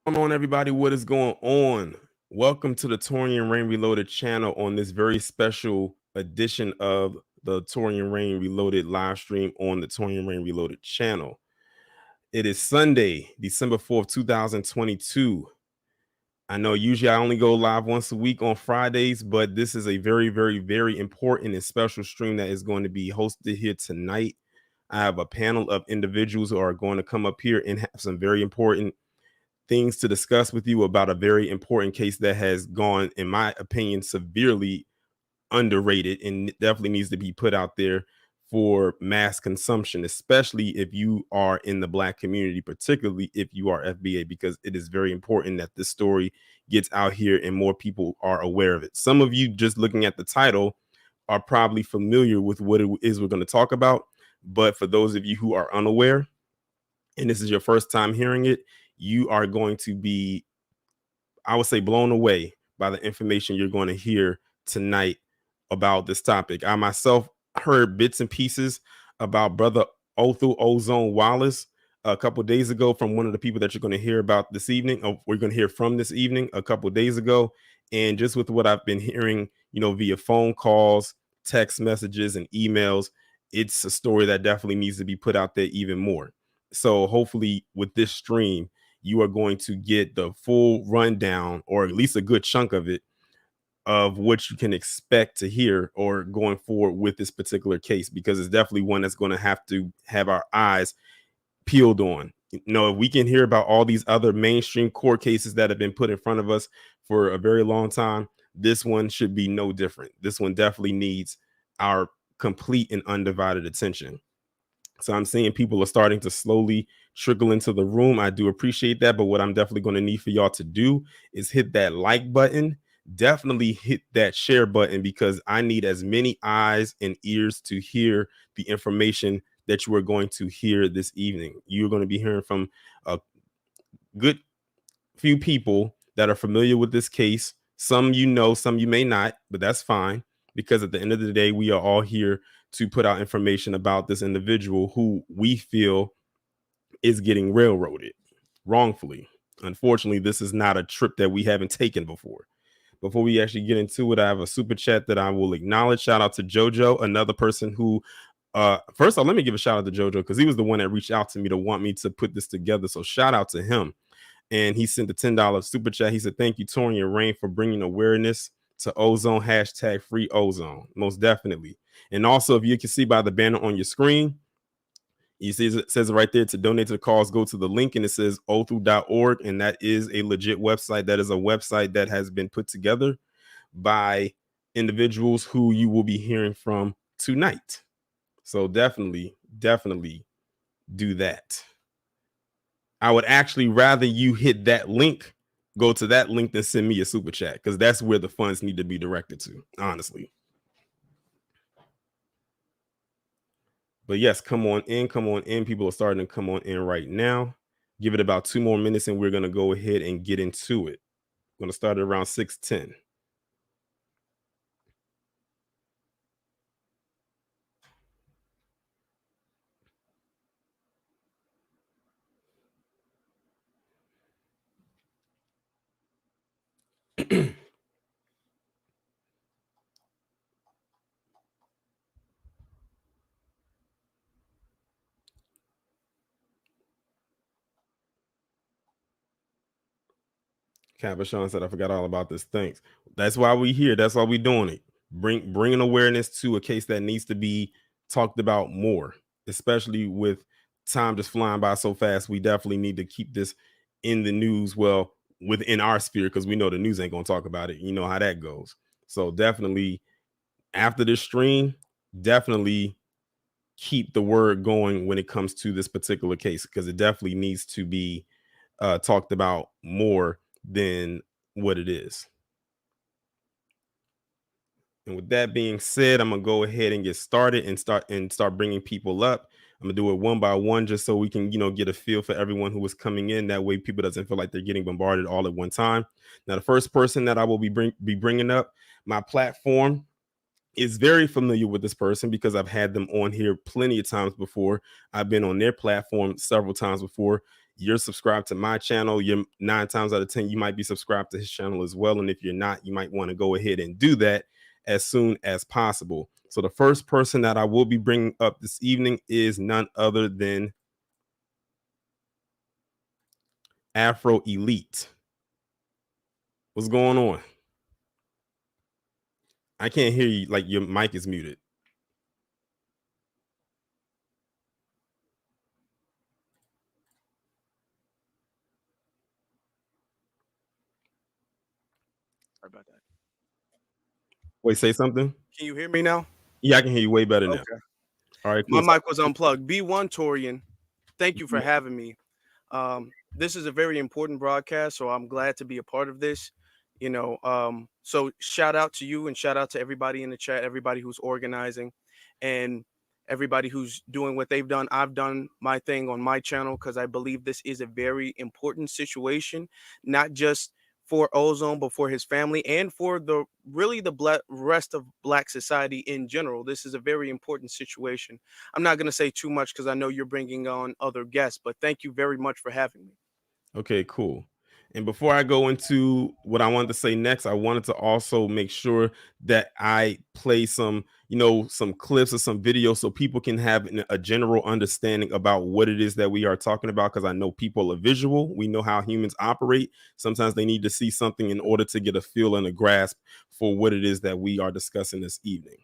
Going on, everybody? What is going on? Welcome to the Torian Rain Reloaded channel on this very special edition of the Torian Rain Reloaded live stream on the Torian Rain Reloaded channel. It is Sunday, December 4th, 2022. I know usually I only go live once a week on Fridays, but this is a very, very, very important and special stream that is going to be hosted here tonight. I have a panel of individuals who are going to come up here and have some very important things to discuss with you about a very important case that has gone, in my opinion, severely underrated and definitely needs to be put out there for mass consumption, especially if you are in the Black community, particularly if you are FBA, because it is very important that this story gets out here and more people are aware of it. Some of you, just looking at the title, are probably familiar with what it is we're going to talk about. But for those of you who are unaware, and this is your first time hearing it, you are going to be, I would say, blown away by the information you're going to hear tonight about this topic. I myself heard bits and pieces about brother Othal Ozone Wallace a couple days ago from one of the people that you're going to hear about this evening, or we're going to hear from this evening a couple days ago. And just with what I've been hearing, via phone calls, text messages, and emails, it's a story that definitely needs to be put out there even more. So hopefully with this stream, you are going to get the full rundown, or at least a good chunk of it, of what you can expect to hear or going forward with this particular case, because it's definitely one that's going to have our eyes peeled on. If we can hear about all these other mainstream court cases that have been put in front of us for a very long time, this one should be no different. This one definitely needs our complete and undivided attention. So I'm seeing people are starting to slowly trickle into the room. I do appreciate that. But what I'm definitely going to need for y'all to do is hit that like button. Definitely hit that share button, because I need as many eyes and ears to hear the information that you are going to hear this evening. You're going to be hearing from a good few people that are familiar with this case. Some some you may not, but that's fine, because at the end of the day, we are all here to put out information about this individual who we feel is getting railroaded wrongfully. Unfortunately, this is not a trip that we haven't taken before. Before we actually get into it, I have a super chat that I will acknowledge. Shout out to JoJo, another person who, first of all, let me give a shout out to JoJo, because he was the one that reached out to me to want me to put this together. So shout out to him. And he sent a $10 super chat. He said, "Thank you, Torian Rain, for bringing awareness to ozone, hashtag free ozone." Most definitely. And also, if you can see by the banner on your screen, you see it says right there, to donate to the cause, go to the link, and it says othal.org. And that is a legit website. That is a website that has been put together by individuals who you will be hearing from tonight. So definitely do that. I would actually rather you hit that link, go to that link, than send me a super chat, because that's where the funds need to be directed to, honestly. But yes, come on in. People are starting to come on in right now. Give it about 2 more minutes and we're going to go ahead and get into it. I'm going to start at around 6:10. Cabochon said, "I forgot all about this." Thanks. That's why we here. That's why we doing it. Bringing awareness to a case that needs to be talked about more, especially with time just flying by so fast. We definitely need to keep this in the news, well, within our sphere, because we know the news ain't going to talk about it. You know how that goes. So definitely, after this stream, definitely keep the word going when it comes to this particular case, because it definitely needs to be talked about more than what it is. And with that being said, I'm gonna go ahead and get started and start bringing people up. I'm gonna do it one by one, just so we can get a feel for everyone who is coming in. That way, people doesn't feel like they're getting bombarded all at one time. Now, the first person that I will be bringing up, my platform is very familiar with this person, because I've had them on here plenty of times before. I've been on their platform several times before. you're subscribed to my channel, you're 9 times out of 10, you might be subscribed to his channel as well. And if you're not, you might want to go ahead and do that as soon as possible. So the first person that I will be bringing up this evening is none other than Afro Elite. What's going on? I can't hear you. Like your mic is muted. Sorry about that. Wait, say something. Can you hear me now? Yeah, I can hear you way better now. Okay. All right, My cool. mic was unplugged. B1 Torian, thank you for having me. This is a very important broadcast, so I'm glad to be a part of this. So shout out to you and shout out to everybody in the chat, everybody who's organizing, and everybody who's doing what they've done. I've done my thing on my channel because I believe this is a very important situation, not just for Ozone, but for his family and for the really the rest of Black society in general. This is a very important situation. I'm not going to say too much because I know you're bringing on other guests, but thank you very much for having me. Okay, cool. And before I go into what I wanted to say next, I wanted to also make sure that I play some, some clips or some videos so people can have a general understanding about what it is that we are talking about. Because I know people are visual. We know how humans operate. Sometimes they need to see something in order to get a feel and a grasp for what it is that we are discussing this evening.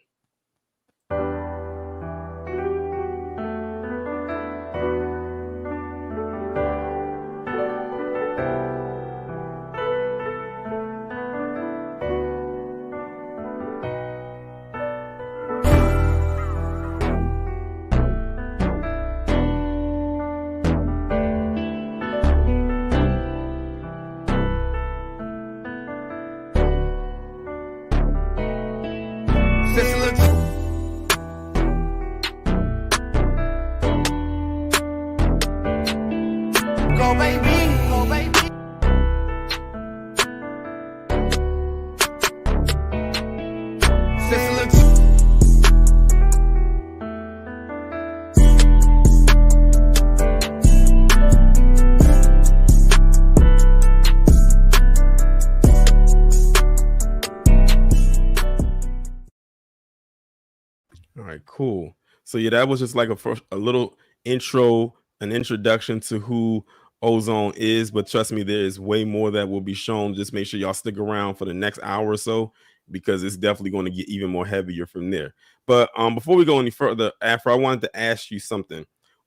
All right, cool. So yeah, that was just like a little intro, an introduction to who Ozone is. But trust me, there is way more that will be shown. Just make sure y'all stick around for the next hour or so because it's definitely going to get even more heavier from there. But before we go any further, Afro, I wanted to ask you something.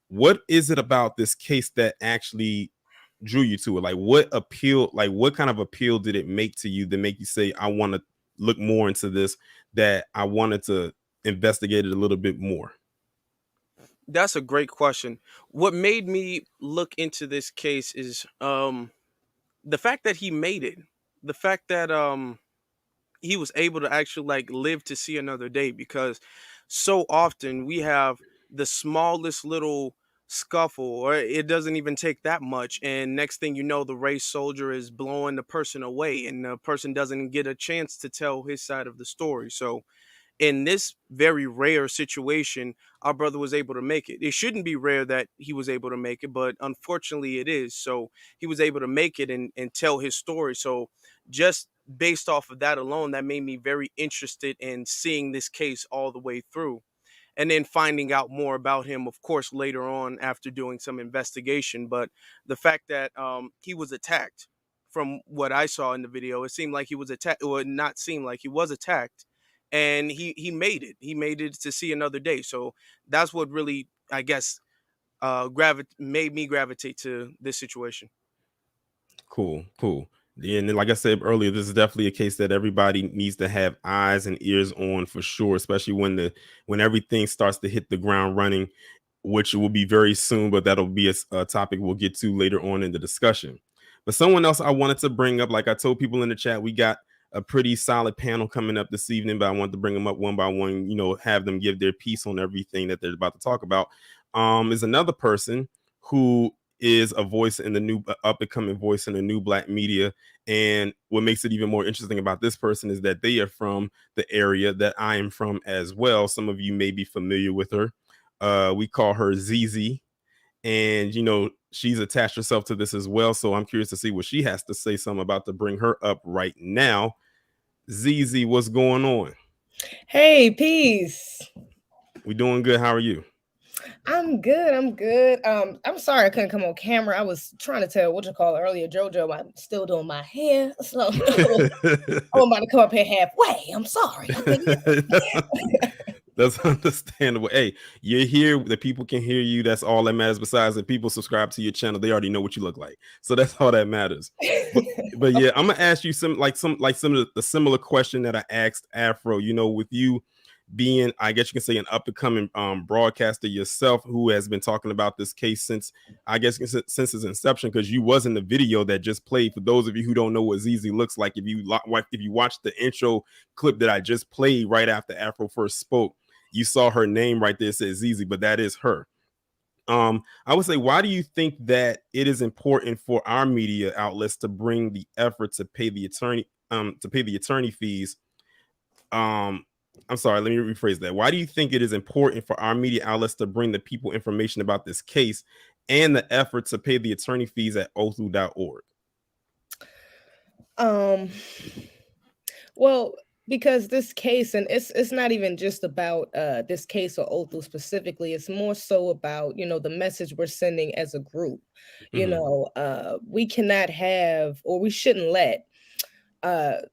What is it about this case that actually drew you to it? Like what kind of appeal did it make to you that make you say, I want to look more into this, that I wanted to investigate it a little bit more? That's a great question. What made me look into this case is the fact that he made it. The fact that he was able to actually like live to see another day, because so often we have the smallest little scuffle, or it doesn't even take that much, and next thing you know, the race soldier is blowing the person away and the person doesn't get a chance to tell his side of the story. So in this very rare situation, our brother was able to make it. It shouldn't be rare that he was able to make it, but unfortunately it is. So he was able to make it and tell his story. So just based off of that alone, that made me very interested in seeing this case all the way through, and then finding out more about him, of course, later on after doing some investigation. But the fact that he was attacked, from what I saw in the video, it seemed like he was attacked, or not seem like he was attacked, and he made it. He made it to see another day. So that's what really, I guess, made me gravitate to this situation. Cool. Yeah, and then, like I said earlier, this is definitely a case that everybody needs to have eyes and ears on for sure, especially when everything starts to hit the ground running, which will be very soon, but that'll be a topic we'll get to later on in the discussion. But someone else I wanted to bring up, like I told people in the chat, we got a pretty solid panel coming up this evening, but I wanted to bring them up one by one, have them give their piece on everything that they're about to talk about. Is another person who is a voice in the new up and coming voice in the new Black media. And what makes it even more interesting about this person is that they are from the area that I am from as well. Some of you may be familiar with her. We call her ZZ. and she's attached herself to this as well. So I'm curious to see what she has to say. So I'm about to bring her up right now. ZZ, what's going on? Hey, peace. We doing good. How are you? I'm good. I'm good. I'm sorry I couldn't come on camera. I was trying to tell what you call it earlier, JoJo. I'm still doing my hair, so I'm about to come up here halfway. I'm sorry. I couldn't. That's understandable. Hey, you're here. The people can hear you. That's all that matters. Besides, if people subscribe to your channel, they already know what you look like. So that's all that matters. But yeah, I'm gonna ask you some of the similar question that I asked Afro. With you being, I guess you can say, an up and coming broadcaster yourself, who has been talking about this case since since its inception, because you was in the video that just played. For those of you who don't know what ZZ looks like, if you watch the intro clip that I just played right after Afro first spoke, you saw her name right there. It says ZZ, but that is her. I would say, why do you think that it is important for our media outlets to bring the effort to pay the attorney fees? I'm sorry, let me rephrase that. Why do you think it is important for our media outlets to bring the people information about this case and the effort to pay the attorney fees at Othal.org? Um, well, because this case, and it's not even just about this case or Othal specifically. It's more so about the message we're sending as a group. We cannot have, or we shouldn't let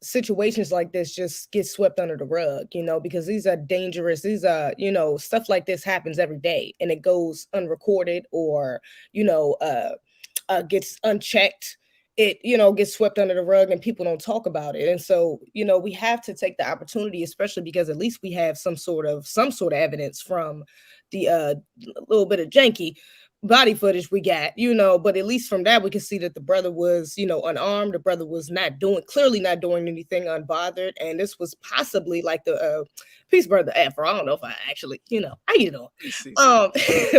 situations like this just get swept under the rug, because these are dangerous. These are, stuff like this happens every day and it goes unrecorded, or gets unchecked. It gets swept under the rug and people don't talk about it. And so we have to take the opportunity, especially because at least we have some sort of evidence from the little bit of janky body footage we got, but at least from that we can see that the brother was unarmed. The brother was clearly not doing anything unbothered, and this was possibly like the peace brother Afro. I don't know if I actually how you doing,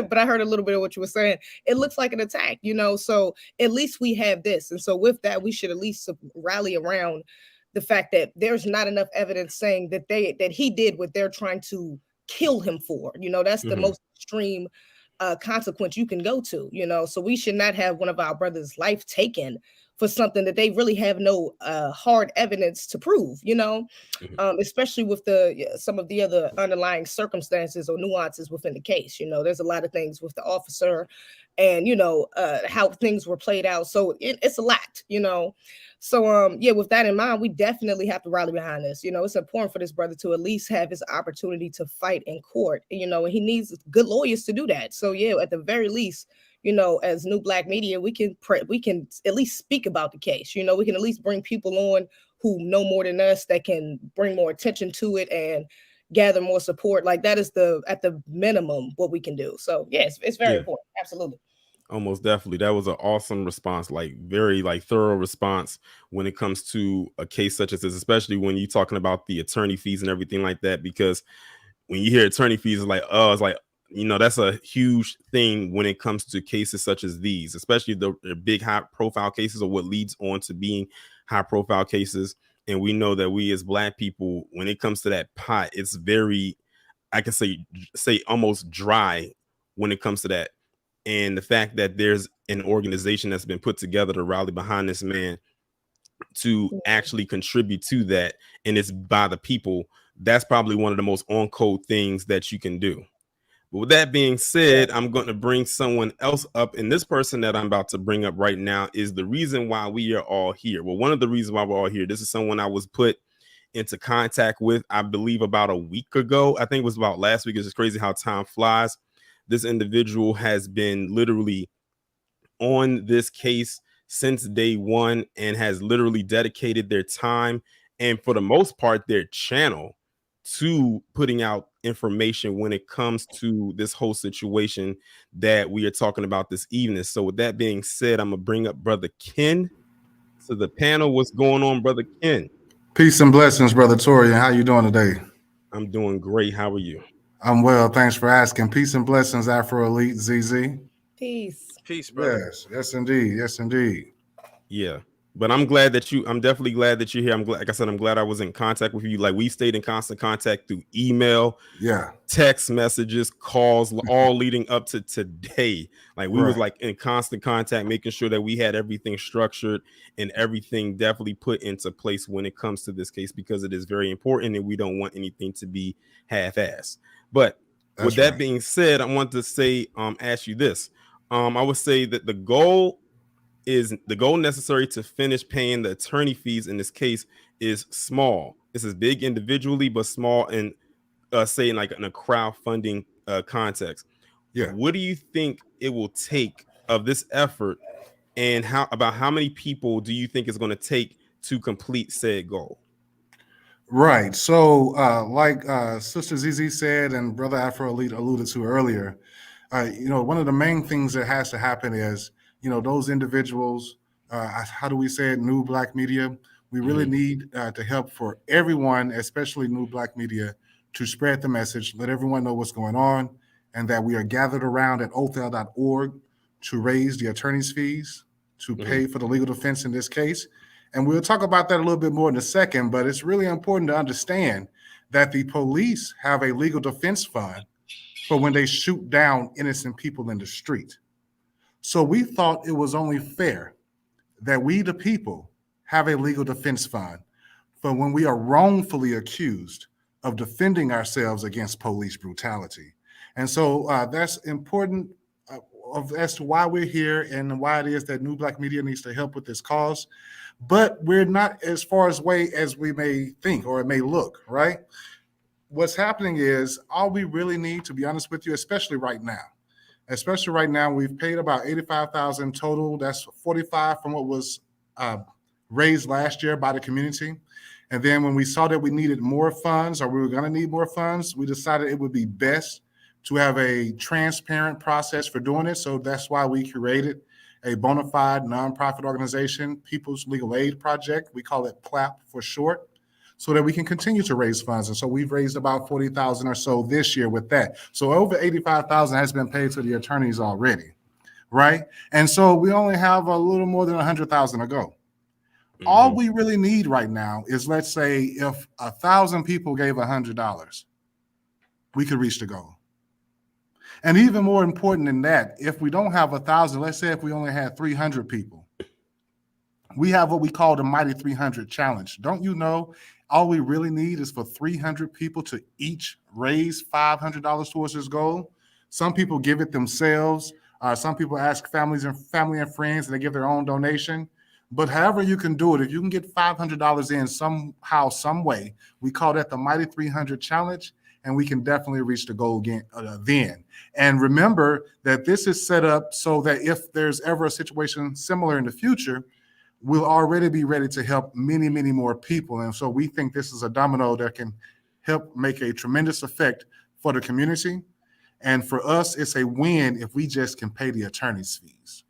but I heard a little bit of what you were saying. It looks like an attack, so at least we have this. And so with that, we should at least rally around the fact that there's not enough evidence saying that he did what they're trying to kill him for. That's the most extreme consequence you can go to, so we should not have one of our brothers' life taken for something that they really have no hard evidence to prove, especially with some of the other underlying circumstances or nuances within the case. There's a lot of things with the officer and how things were played out, so it's a lot. So with that in mind, we definitely have to rally behind this. It's important for this brother to at least have his opportunity to fight in court, and he needs good lawyers to do that. So at the very least, as New Black Media, we can at least speak about the case. We can at least bring people on who know more than us, that can bring more attention to it and gather more support. Like, that is at the minimum what we can do. So it's very important. Absolutely. Almost definitely. That was an awesome response, very thorough response when it comes to a case such as this, especially when you're talking about the attorney fees and everything like that. Because when you hear attorney fees, it's like, that's a huge thing when it comes to cases such as these, especially the big high profile cases, or what leads on to being high profile cases. And we know that we as Black people, when it comes to that pot, it's very, I can say almost dry when it comes to that. And the fact that there's an organization that's been put together to rally behind this man to actually contribute to that, and it's by the people, that's probably one of the most on code things that you can do. But with that being said, I'm going to bring someone else up, and this person that I'm about to bring up right now is the reason why we are all here. Well, one of the reasons why we're all here. This is someone I was put into contact with, I believe, about a week ago. I think it was about last week. It's just crazy how time flies. This individual has been literally on this case since day one and has literally dedicated their time and, for the most part, their channel to putting out information when it comes to this whole situation that we are talking about this evening. So with that being said, I'm gonna bring up Brother Ken to the panel. What's going on, Brother Ken? Peace and blessings, Brother Torian. How you doing today? I'm doing great. How are you? I'm well. Thanks for asking. Peace and blessings, Afro Elite ZZ. Peace. Peace, brother. Yes, indeed. Yes, indeed. Yeah. But I'm definitely glad that you're here. I'm glad, like I said, I'm glad I was in contact with you. Like, we stayed in constant contact through email, Yeah, text messages, calls, all leading up to today. Like, we was right. like in constant contact, making sure that we had everything structured and everything definitely put into place when it comes to this case, because it is very important and we don't want anything to be half-assed. But with That's that right. being said, I want to say, ask you this. I would say that the goal necessary to finish paying the attorney fees in this case is small. This is big individually, but small in say like in a crowdfunding context. Yeah. What do you think it will take of this effort, and how many people do you think it's going to take to complete said goal? Right. So, like Sister ZZ said, and Brother Afro alluded to earlier, one of the main things that has to happen is, those individuals, how do we say it, new Black media, we really need to help for everyone, especially new Black media, to spread the message, let everyone know what's going on, and that we are gathered around at othal.org to raise the attorney's fees, to pay for the legal defense in this case. And we'll talk about that a little bit more in a second, but it's really important to understand that the police have a legal defense fund for when they shoot down innocent people in the street. So we thought it was only fair that we, the people, have a legal defense fund for when we are wrongfully accused of defending ourselves against police brutality. And so that's important as to why we're here and why it is that New Black Media needs to help with this cause. But we're not as far away as we may think or it may look, right? What's happening is all we really need, to be honest with you, especially right now, we've paid about 85,000 total. That's 45 from what was raised last year by the community. And then when we saw that we needed more funds, or we were going to need more funds, we decided it would be best to have a transparent process for doing it. So that's why we created a bona fide nonprofit organization, People's Legal Aid Project. We call it PLAP for short, so that we can continue to raise funds. And so we've raised about 40,000 or so this year with that. So over 85,000 has been paid to the attorneys already, right? And so we only have a little more than 100,000 to go. All we really need right now is, let's say, if 1,000 people gave $100, we could reach the goal. And even more important than that, if we don't have 1,000, let's say if we only had 300 people, we have what we call the Mighty 300 Challenge. Don't you know, all we really need is for 300 people to each raise $500 towards this goal. Some people give it themselves. Some people ask family and friends, and they give their own donation. But however you can do it, if you can get $500 in somehow, some way, we call that the Mighty 300 Challenge, and we can definitely reach the goal again then. And remember that this is set up so that if there's ever a situation similar in the future, we'll already be ready to help many, many more people. And so we think this is a domino that can help make a tremendous effect for the community. And for us, it's a win if we just can pay the attorney's fees.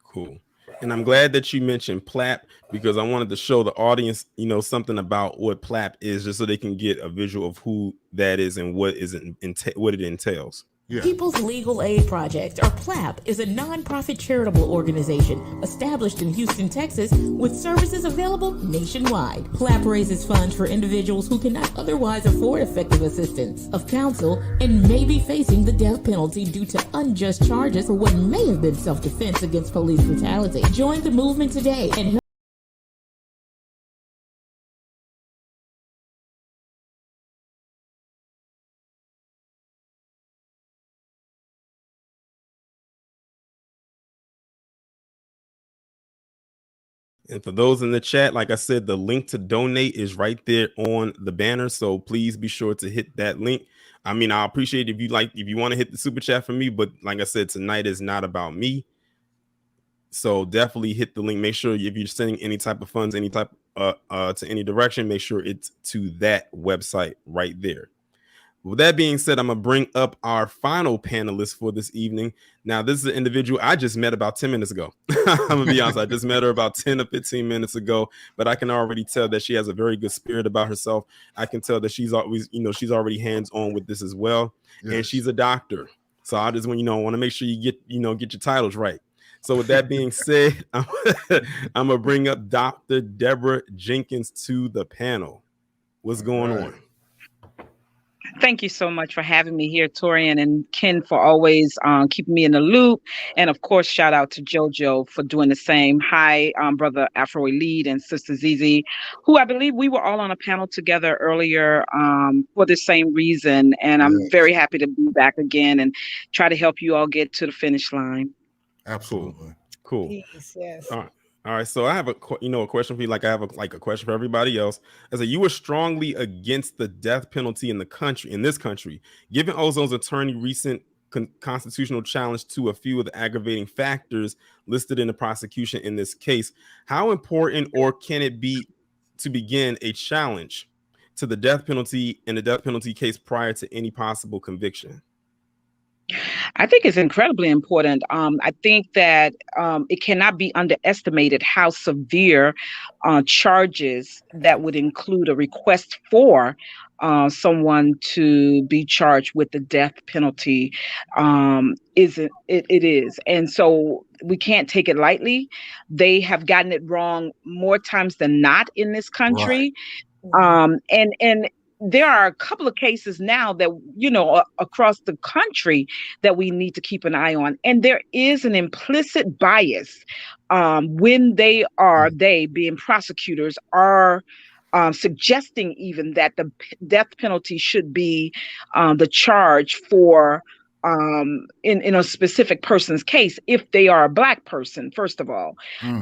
Cool. And I'm glad that you mentioned PLAP, because I wanted to show the audience, something about what PLAP is, just so they can get a visual of who that is and what it entails. Yeah. People's Legal Aid Project, or PLAP, is a nonprofit charitable organization established in Houston, Texas, with services available nationwide. PLAP raises funds for individuals who cannot otherwise afford effective assistance of counsel and may be facing the death penalty due to unjust charges for what may have been self-defense against police brutality. Join the movement today and help. And for those in the chat, like I said, the link to donate is right there on the banner. So please be sure to hit that link. I mean, I appreciate it if you want to hit the super chat for me, but like I said, tonight is not about me. So definitely hit the link. Make sure if you're sending any type of funds, any type to any direction, make sure it's to that website right there. With that being said, I'm going to bring up our final panelist for this evening. Now, this is an individual I just met about 10 minutes ago. I'm going to be honest. I just met her about 10 or 15 minutes ago, but I can already tell that she has a very good spirit about herself. I can tell that she's always, she's already hands-on with this as well. Yes. And she's a doctor. So I just want to make sure you get your titles right. So with that being said, I'm gonna bring up Dr. Deborah Jenkins to the panel. What's going on? Thank you so much for having me here, Torian, and Ken for always keeping me in the loop. And of course, shout out to JoJo for doing the same. Hi, brother Afro Elite and sister Zizi, who I believe we were all on a panel together earlier for the same reason. And I'm very happy to be back again and try to help you all get to the finish line. Absolutely. Cool. Peace, yes. All right, so I have a question for you, like I have a question for everybody else. I said you were strongly against the death penalty in this country. Given Ozone's attorney recent constitutional challenge to a few of the aggravating factors listed in the prosecution in this case, how important or can it be to begin a challenge to the death penalty in the death penalty case prior to any possible conviction? I think it's incredibly important. I think that it cannot be underestimated how severe charges that would include a request for someone to be charged with the death penalty it is. And so we can't take it lightly. They have gotten it wrong more times than not in this country. And there are a couple of cases now that, across the country that we need to keep an eye on. And there is an implicit bias when they being prosecutors, are suggesting even that the death penalty should be the charge for in a specific person's case, if they are a Black person, first of all.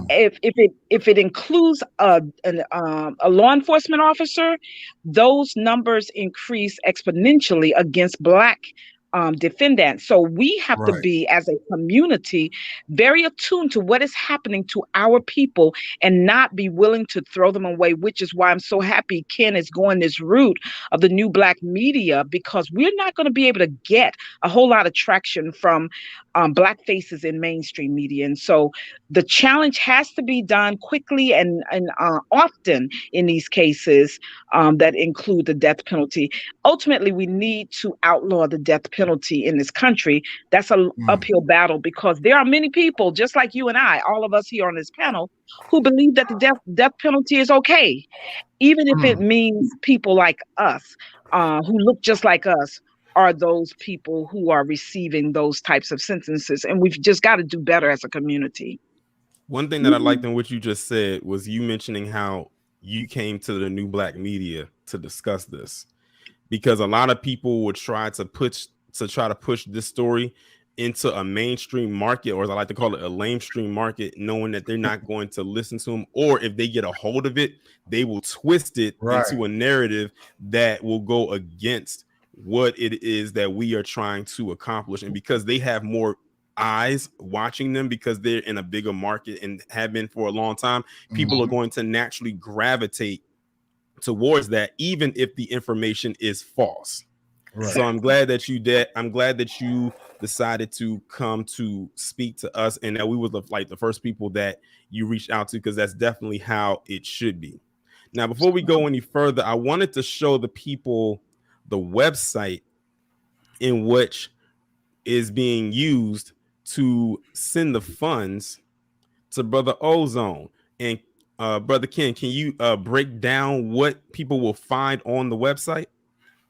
If it includes a law enforcement officer, those numbers increase exponentially against Black defendants. So we have to be, as a community, very attuned to what is happening to our people and not be willing to throw them away, which is why I'm so happy Ken is going this route of the new Black media, because we're not going to be able to get a whole lot of traction from Black faces in mainstream media. And so the challenge has to be done quickly and often in these cases that include the death penalty. Ultimately, we need to outlaw the death penalty in this country. That's an uphill battle, because there are many people, just like you and I, all of us here on this panel, who believe that the death penalty is okay, even if it means people like us, who look just like us, are those people who are receiving those types of sentences. And we've just got to do better as a community. One thing that I liked in what you just said was you mentioning how you came to the new Black media to discuss this, because a lot of people would try to push this story into a mainstream market, or as I like to call it, a lamestream market, knowing that they're not going to listen to them, or if they get a hold of it, they will twist it into a narrative that will go against what it is that we are trying to accomplish. And because they have more eyes watching them, because they're in a bigger market and have been for a long time, people are going to naturally gravitate towards that, even if the information is false. So I'm glad that you did. I'm glad that you decided to come to speak to us, and that we were the first people that you reached out to, because that's definitely how it should be. Now, before we go any further, I wanted to show the people the website in which is being used to send the funds to Brother Ozone. And Brother Ken, can you break down what people will find on the website?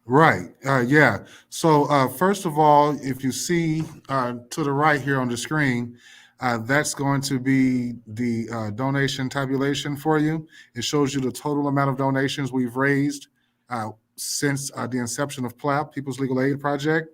Right. Yeah. So first of all, if you see to the right here on the screen, that's going to be the donation tabulation for you. It shows you the total amount of donations we've raised since the inception of PLAP, People's Legal Aid Project.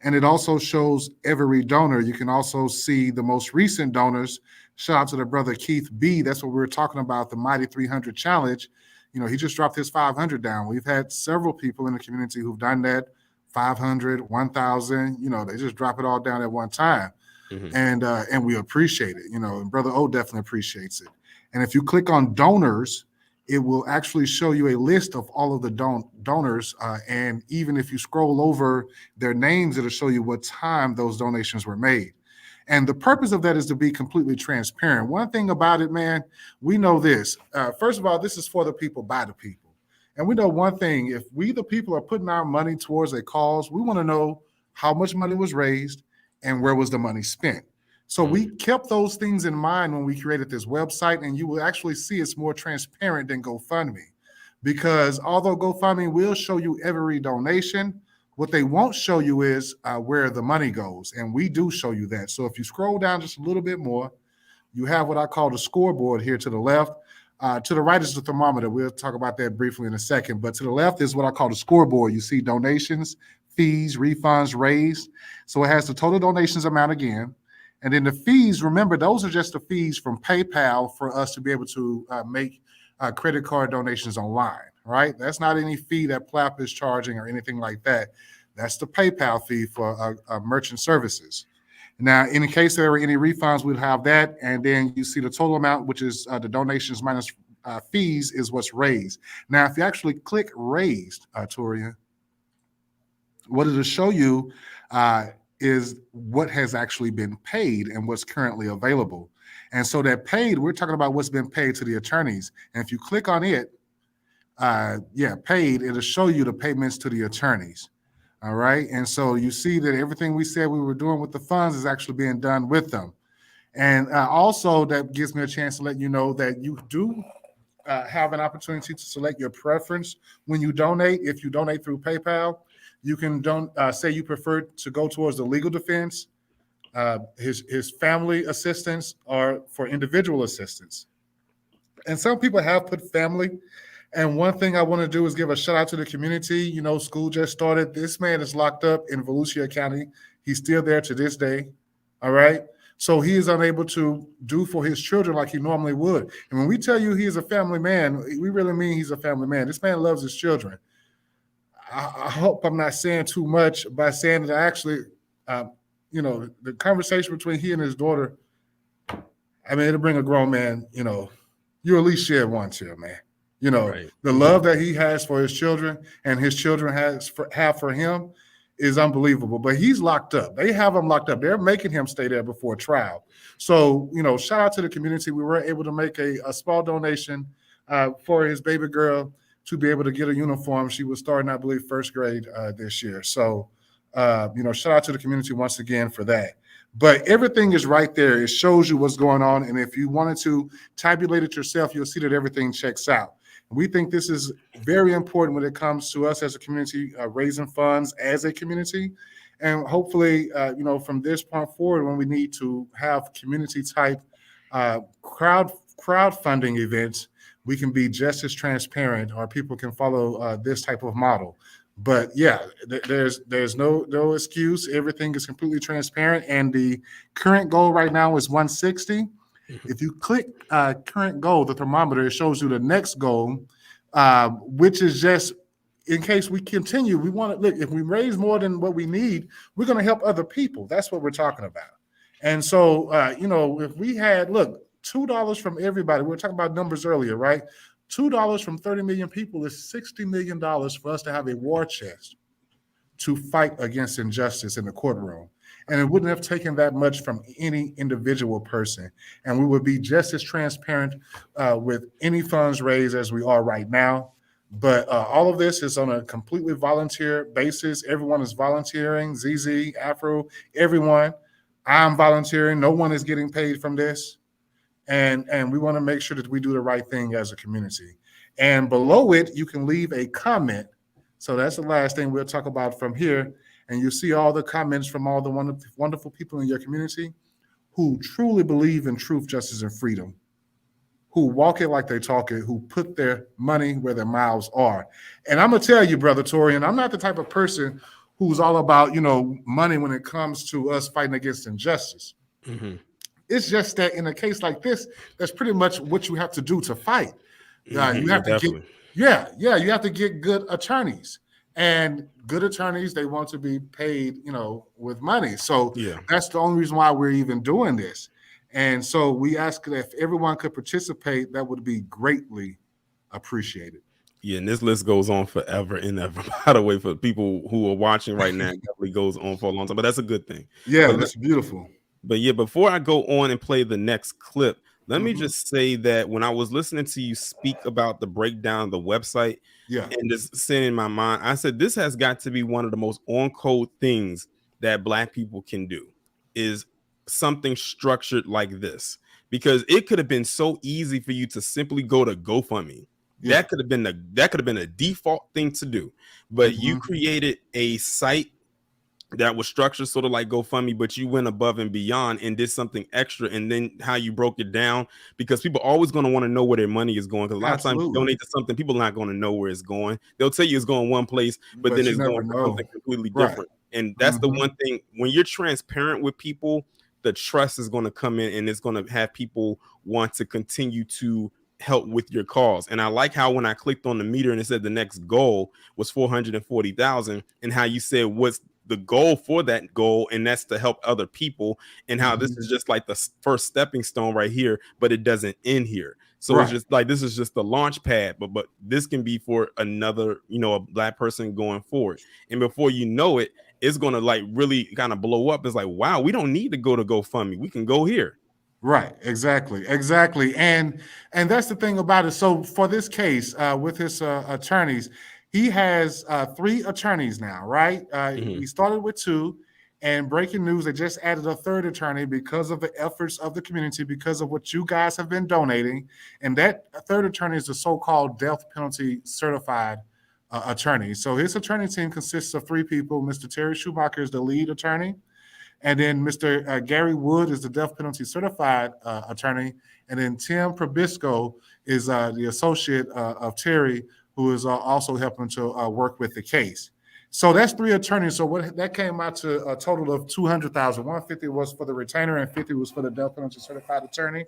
And it also shows every donor. You can also see the most recent donors. Shout out to the brother Keith B. That's what we were talking about, the Mighty 300 Challenge. He just dropped his 500 down. We've had several people in the community who've done that, 500, 1,000. They just drop it all down at one time. And we appreciate it. And Brother O definitely appreciates it. And if you click on donors, it will actually show you a list of all of the donors. And even if you scroll over their names, it'll show you what time those donations were made. And the purpose of that is to be completely transparent. One thing about it, man, we know this. First of all, this is for the people, by the people. And we know one thing: if we, the people, are putting our money towards a cause, we want to know how much money was raised and where was the money spent. So we kept those things in mind when we created this website, and you will actually see it's more transparent than GoFundMe. Because although GoFundMe will show you every donation, what they won't show you is where the money goes. And we do show you that. So if you scroll down just a little bit more, you have what I call the scoreboard here to the left. To the right is the thermometer. We'll talk about that briefly in a second. But to the left is what I call the scoreboard. You see donations, fees, refunds, raised. So it has the total donations amount again. And then the fees, remember, those are just the fees from PayPal for us to be able to make credit card donations online, right? That's not any fee that PLAP is charging or anything like that. That's the PayPal fee for merchant services. Now, in case there were any refunds, we'd have that. And then you see the total amount, which is the donations minus fees, is what's raised. Now, if you actually click raised, Toria, what it'll show you is what has actually been paid and what's currently available. And so that paid, we're talking about what's been paid to the attorneys. And if you click on it, paid, it'll show you the payments to the attorneys. All right. And so you see that everything we said we were doing with the funds is actually being done with them. And also that gives me a chance to let you know that you do have an opportunity to select your preference when you donate. If you donate through PayPal, you can say you prefer to go towards the legal defense, his family assistance, or for individual assistance. And some people have put family. And one thing I want to do is give a shout out to the community. You know, school just started. This man is locked up in Volusia County. He's still there to this day. All right. So he is unable to do for his children like he normally would. And when we tell you he is a family man, we really mean he's a family man. This man loves his children. I hope I'm not saying too much by saying that actually, the conversation between he and his daughter, I mean, it'll bring a grown man, you at least shed one tear, man. Right. The love that he has for his children and his children have for him is unbelievable. But he's locked up. They have him locked up. They're making him stay there before trial. So, shout out to the community. We were able to make a small donation for his baby girl to be able to get a uniform. She was starting, I believe, first grade this year. So, shout out to the community once again for that. But everything is right there. It shows you what's going on. And if you wanted to tabulate it yourself, you'll see that everything checks out. We think this is very important when it comes to us as a community, raising funds as a community. And hopefully, from this point forward, when we need to have community type crowdfunding events, we can be just as transparent, or people can follow this type of model. But yeah, there's no excuse. Everything is completely transparent. And the current goal right now is 160. If you click current goal, the thermometer, it shows you the next goal, which is just in case we continue. We want to look, if we raise more than what we need, we're going to help other people. That's what we're talking about. And so, if we had, $2 from everybody, we were talking about numbers earlier, right? $2 from 30 million people is $60 million for us to have a war chest to fight against injustice in the courtroom. And it wouldn't have taken that much from any individual person. And we would be just as transparent with any funds raised as we are right now. But all of this is on a completely volunteer basis. Everyone is volunteering, ZZ, Afro, everyone. I'm volunteering. No one is getting paid from this. And we want to make sure that we do the right thing as a community. And below it, you can leave a comment. So that's the last thing we'll talk about from here. And you see all the comments from all the wonderful people in your community who truly believe in truth, justice, and freedom, who walk it like they talk it, who put their money where their mouths are. And I'm going to tell you, Brother Torian, I'm not the type of person who's all about, money when it comes to us fighting against injustice. Mm-hmm. It's just that in a case like this, that's pretty much what you have to do to fight. You have to you have to get good attorneys. And good attorneys, they want to be paid, with money. So that's the only reason why we're even doing this. And so we ask that if everyone could participate, that would be greatly appreciated. Yeah, and this list goes on forever and ever. By the way, for people who are watching right now, it definitely goes on for a long time. But that's a good thing. Yeah, that's beautiful. But yeah, before I go on and play the next clip, let me just say that when I was listening to you speak about the breakdown of the website, and just sitting in my mind, I said this has got to be one of the most on-code things that Black people can do, is something structured like this, because it could have been so easy for you to simply go to GoFundMe. Yeah. That could have been a default thing to do, but you created a site that was structured sort of like GoFundMe, but you went above and beyond and did something extra. And then how you broke it down, because people are always going to want to know where their money is going. Because a lot of times you donate to something, people are not going to know where it's going. They'll tell you it's going one place, but then you it's never going for know. something completely different. And that's the one thing, when you're transparent with people, the trust is going to come in, and it's going to have people want to continue to help with your cause. And I like how when I clicked on the meter and it said the next goal was 440,000, and how you said what's the goal for that goal, and that's to help other people, and how this is just like the first stepping stone right here, but it doesn't end here. So it's just like, this is just the launch pad, but this can be for another, a Black person going forward. And before you know it, it's going to like really kind of blow up. It's like, wow, we don't need to go to GoFundMe. We can go here. Right, exactly. And that's the thing about it. So for this case, with his attorneys, he has 3 attorneys now, right? He started with 2, and breaking news, they just added a 3rd attorney because of the efforts of the community, because of what you guys have been donating. And that 3rd attorney is the so-called death penalty certified attorney. So his attorney team consists of 3 people. Mr. Terry Schumacher is the lead attorney. And then Mr. Gary Wood is the death penalty certified attorney. And then Tim Probisco is the associate of Terry, who is also helping to work with the case. So that's 3 attorneys. So what that came out to a total of 200,000. 150 was for the retainer and 50 was for the death penalty certified attorney.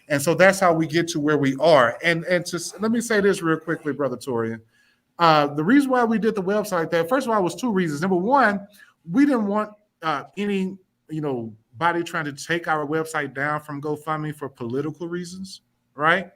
And so that's how we get to where we are. And just let me say this real quickly, Brother Torian. The reason why we did the website like that, first of all, was 2 reasons. Number one, we didn't want any body trying to take our website down from GoFundMe for political reasons, right?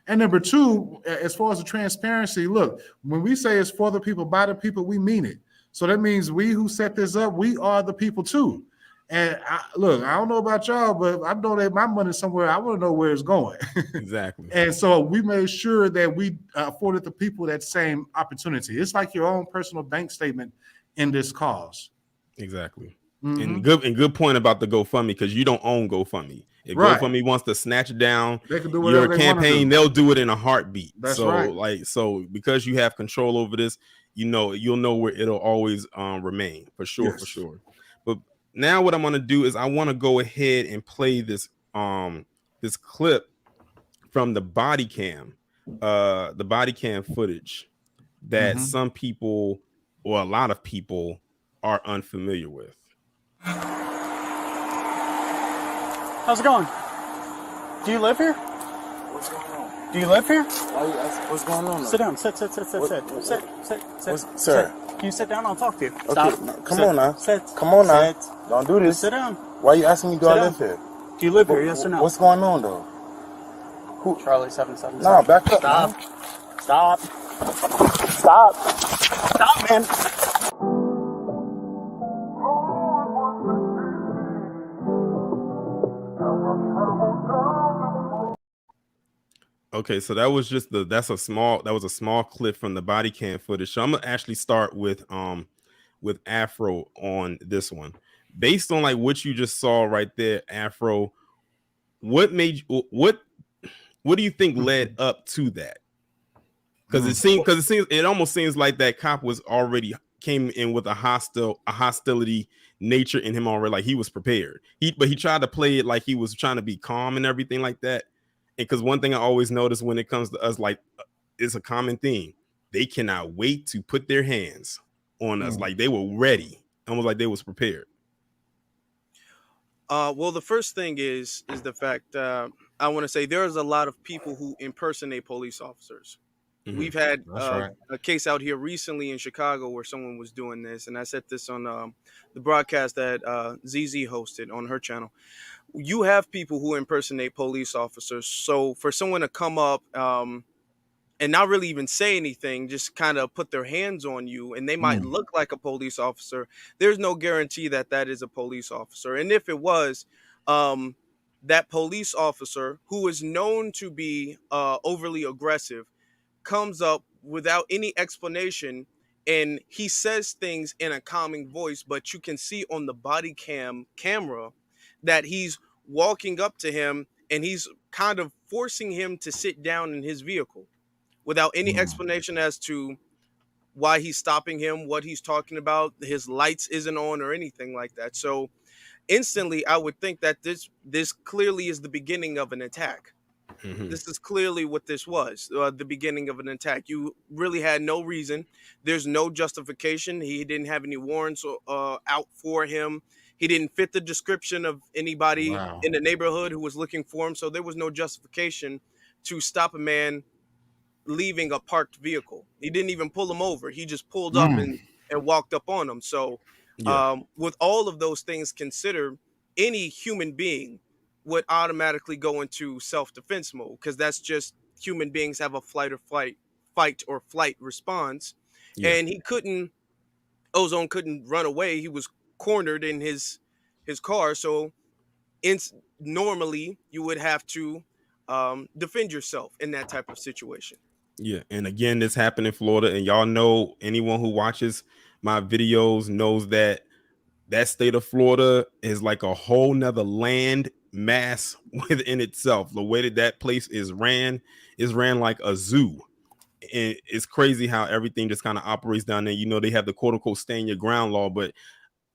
And number 2, as far as the transparency, look, when we say it's for the people, by the people, we mean it. So that means we who set this up, we are the people too. And I don't know about y'all, but I donate my money somewhere. I want to know where it's going. Exactly. And so we made sure that we afforded the people that same opportunity. It's like your own personal bank statement in this cause. Exactly. And good point about the GoFundMe, because you don't own GoFundMe. If GoFundMe wants to snatch down your campaign, they'll do it in a heartbeat. That's right. So because you have control over this, you'll know where it'll always remain for sure. Yes. For sure. But now what I'm going to do is I want to go ahead and play this this clip from the body cam footage that some people, or a lot of people, are unfamiliar with. How's it going? Do you live here? What's going on? Do you live here? Why are you asking? What's going on? Sit down. Sit. Sir. Can you sit down? I'll talk to you. Okay, Stop. come on now. Sit. Come on now. Sit. Don't do this. Sit down. Why are you asking me, do Sit I down. live here? Do you live here? Yes or no? What's going on, though? Charlie 777. No, back up. Stop. Man. Stop, man. Okay, so that was just a small clip from the body cam footage. So I'm gonna actually start with Afro on this one. Based on like what you just saw right there, Afro, what do you think led up to that? Because it almost seems like that cop was already came in with a hostility nature in him already, like he was prepared. But he tried to play it like he was trying to be calm and everything like that. And because one thing I always notice when it comes to us, like it's a common theme, they cannot wait to put their hands on us. Like they were ready, almost like they was prepared. Well, the first thing is the fact I want to say there's a lot of people who impersonate police officers. We've had a case out here recently in Chicago where someone was doing this, and I said this on the broadcast that ZZ hosted on her channel. You have people who impersonate police officers. So for someone to come up and not really even say anything, just kind of put their hands on you, and they might look like a police officer, there's no guarantee that that is a police officer. And if it was, that police officer, who is known to be overly aggressive, comes up without any explanation and he says things in a calming voice, but you can see on the body camera that he's walking up to him and he's kind of forcing him to sit down in his vehicle without any explanation as to why he's stopping him, what he's talking about, his lights isn't on or anything like that. So instantly I would think that this clearly is the beginning of an attack. This is clearly what this was, the beginning of an attack. You really had no reason. There's no justification. He didn't have any warrants out for him. He didn't fit the description of anybody Wow. in the neighborhood who was looking for him. So there was no justification to stop a man leaving a parked vehicle. He didn't even pull him over. He just pulled up and walked up on him. So Yeah. with all of those things considered, any human being would automatically go into self-defense mode, because that's just human beings have a fight or flight response. Yeah. And Ozone couldn't run away. He was cornered in his car. So normally you would have to defend yourself in that type of situation. Yeah. And again, this happened in Florida, and y'all know, anyone who watches my videos knows that that state of Florida is like a whole nother land mass within itself. The way that place is ran like a zoo. And it's crazy how everything just kind of operates down there. You know, they have the quote unquote stand your ground law, but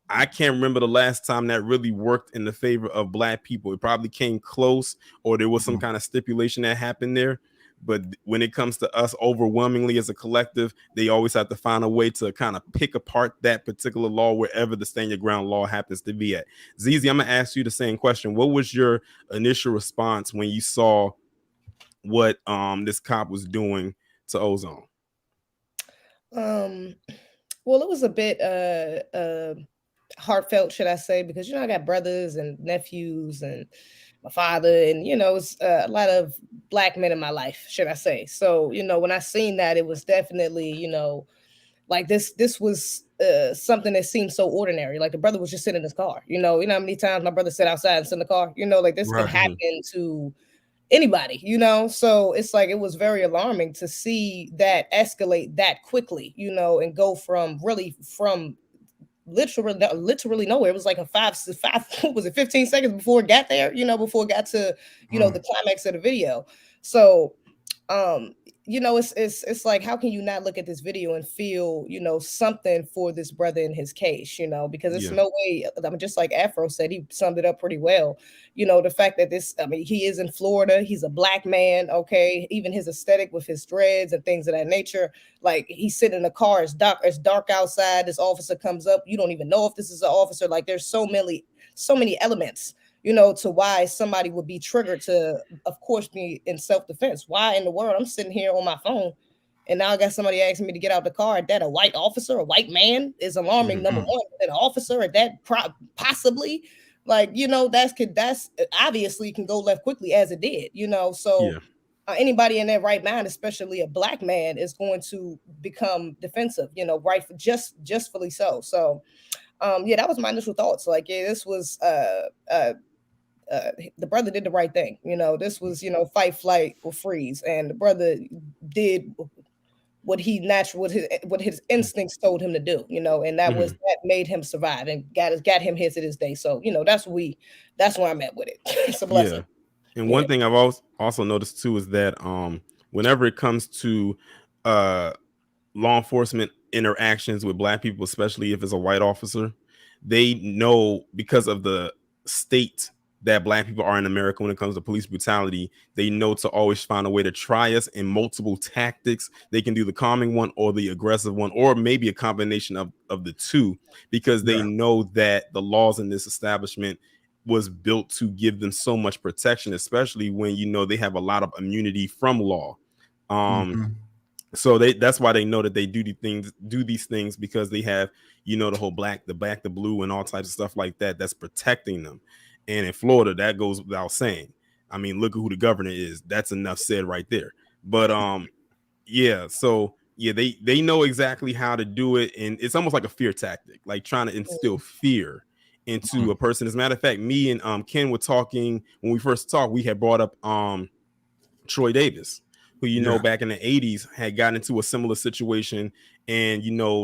I can't remember the last time that really worked in the favor of Black people. It probably came close, or there was some kind of stipulation that happened there. But when it comes to us overwhelmingly as a collective, they always have to find a way to kind of pick apart that particular law wherever the stand your ground law happens to be at. Zizi, I'm going to ask you the same question. What was your initial response when you saw what this cop was doing to Ozone? Well, it was a bit heartfelt, should I say, because I got brothers and nephews and my father, and it's a lot of Black men in my life, should I say. So when I seen that, it was definitely like this was something that seemed so ordinary. Like the brother was just sitting in his car. You know how many times my brother sit outside and sit in the car. Like this can happen to anybody. So it's like it was very alarming to see that escalate that quickly. And go from literally nowhere. It was like a five what was it, 15 seconds before it got there, before it got to the climax of the video. So it's like, how can you not look at this video and feel something for this brother in his case, because it's no way. I mean, just like Afro said, he summed it up pretty well. The fact that he is in Florida, he's a Black man, okay, even his aesthetic with his dreads and things of that nature. Like, he's sitting in a car, it's dark outside, this officer comes up, you don't even know if this is an officer. Like, there's so many elements to why somebody would be triggered to, of course, be in self-defense. Why in the world? I'm sitting here on my phone and now I got somebody asking me to get out the car. That a white officer, a white man, is alarming. Number one, an officer at that possibly, like, that's obviously can go left quickly, as it did, so anybody in their right mind, especially a Black man, is going to become defensive, right, justfully so. So that was my initial thoughts. Like, this was the brother did the right thing. This was, fight, flight, or freeze. And the brother did what his instincts told him to do, and that made him survive and got him here to this day. So, that's where I'm at with it. It's a blessing. And one thing I've also noticed too is that whenever it comes to law enforcement interactions with Black people, especially if it's a white officer, they know, because of the state that Black people are in America when it comes to police brutality, they know to always find a way to try us in multiple tactics. They can do the calming one or the aggressive one, or maybe a combination of the two, because they know that the laws in this establishment was built to give them so much protection, especially when they have a lot of immunity from law. So that's why they know that they do these things, because they have the whole the blue and all types of stuff like that that's protecting them. And in Florida, that goes without saying. I mean, look at who the governor is. That's enough said right there. But so they know exactly how to do it, and it's almost like a fear tactic, like trying to instill fear into a person. As a matter of fact, me and Ken were talking when we first talked. We had brought up Troy Davis, who back in the 80s had gotten into a similar situation, and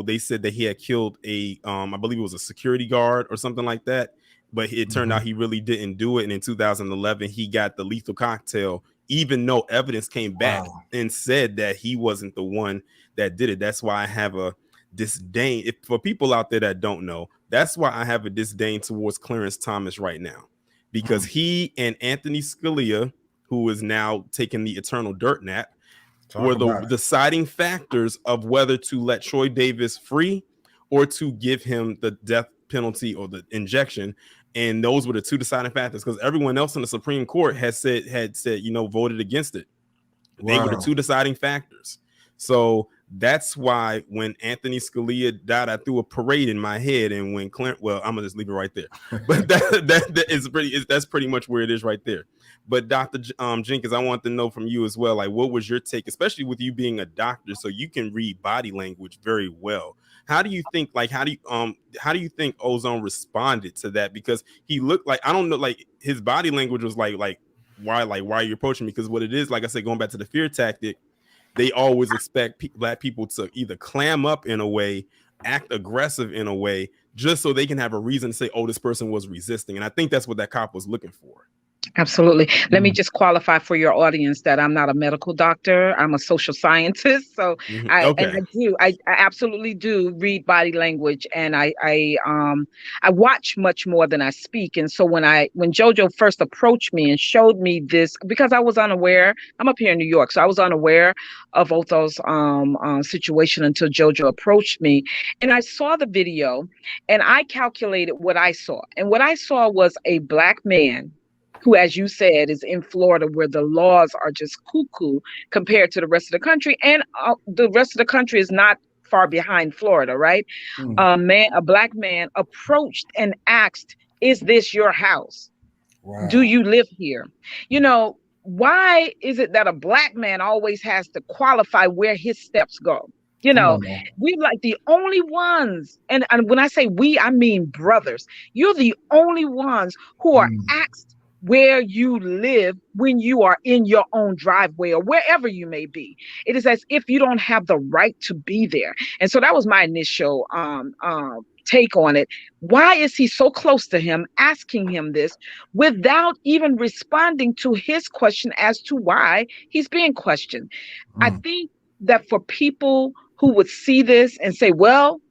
they said that he had killed I believe it was a security guard or something like that, but it turned out he really didn't do it. And in 2011, he got the lethal cocktail, even though evidence came back and said that he wasn't the one that did it. That's why I have a disdain. If for people out there that don't know, that's why I have a disdain towards Clarence Thomas right now, because he and Anthony Scalia, who is now taking the eternal dirt nap, were the deciding factors of whether to let Troy Davis free or to give him the death penalty or the injection. And those were the two deciding factors, because everyone else in the Supreme Court had said, voted against it. They were the two deciding factors. So that's why when Anthony Scalia died, I threw a parade in my head. And when Clarence, well, I'm gonna just leave it right there. But that's pretty much where it is right there. But Dr. Jenkins, I want to know from you as well, like, what was your take, especially with you being a doctor, so you can read body language very well. How do you think, how do you think Ozone responded to that? Because he looked like, I don't know, like his body language was like why are you approaching me? Because what it is, like I said, going back to the fear tactic, they always expect black people to either clam up in a way, act aggressive in a way, just so they can have a reason to say, oh, this person was resisting. And I think that's what that cop was looking for. Absolutely. Let me just qualify for your audience that I'm not a medical doctor. I'm a social scientist. So I absolutely do read body language, and I watch much more than I speak. And so when JoJo first approached me and showed me this, because I was unaware, I'm up here in New York, so I was unaware of Othal's situation until JoJo approached me, and I saw the video, and I calculated what I saw, and what I saw was a black man who, as you said, is in Florida, where the laws are just cuckoo compared to the rest of the country. And the rest of the country is not far behind Florida, right? A black man approached and asked, "Is this your house? Wow. Do you live here?" You know, why is it that a black man always has to qualify where his steps go? You know, we're like the only ones. And when I say we, I mean brothers. You're the only ones who are asked where you live when you are in your own driveway or wherever you may be. It is as if you don't have the right to be there. And so that was my initial take on it. Why is he so close to him, asking him this without even responding to his question as to why he's being questioned? I think that for people who would see this and say, well,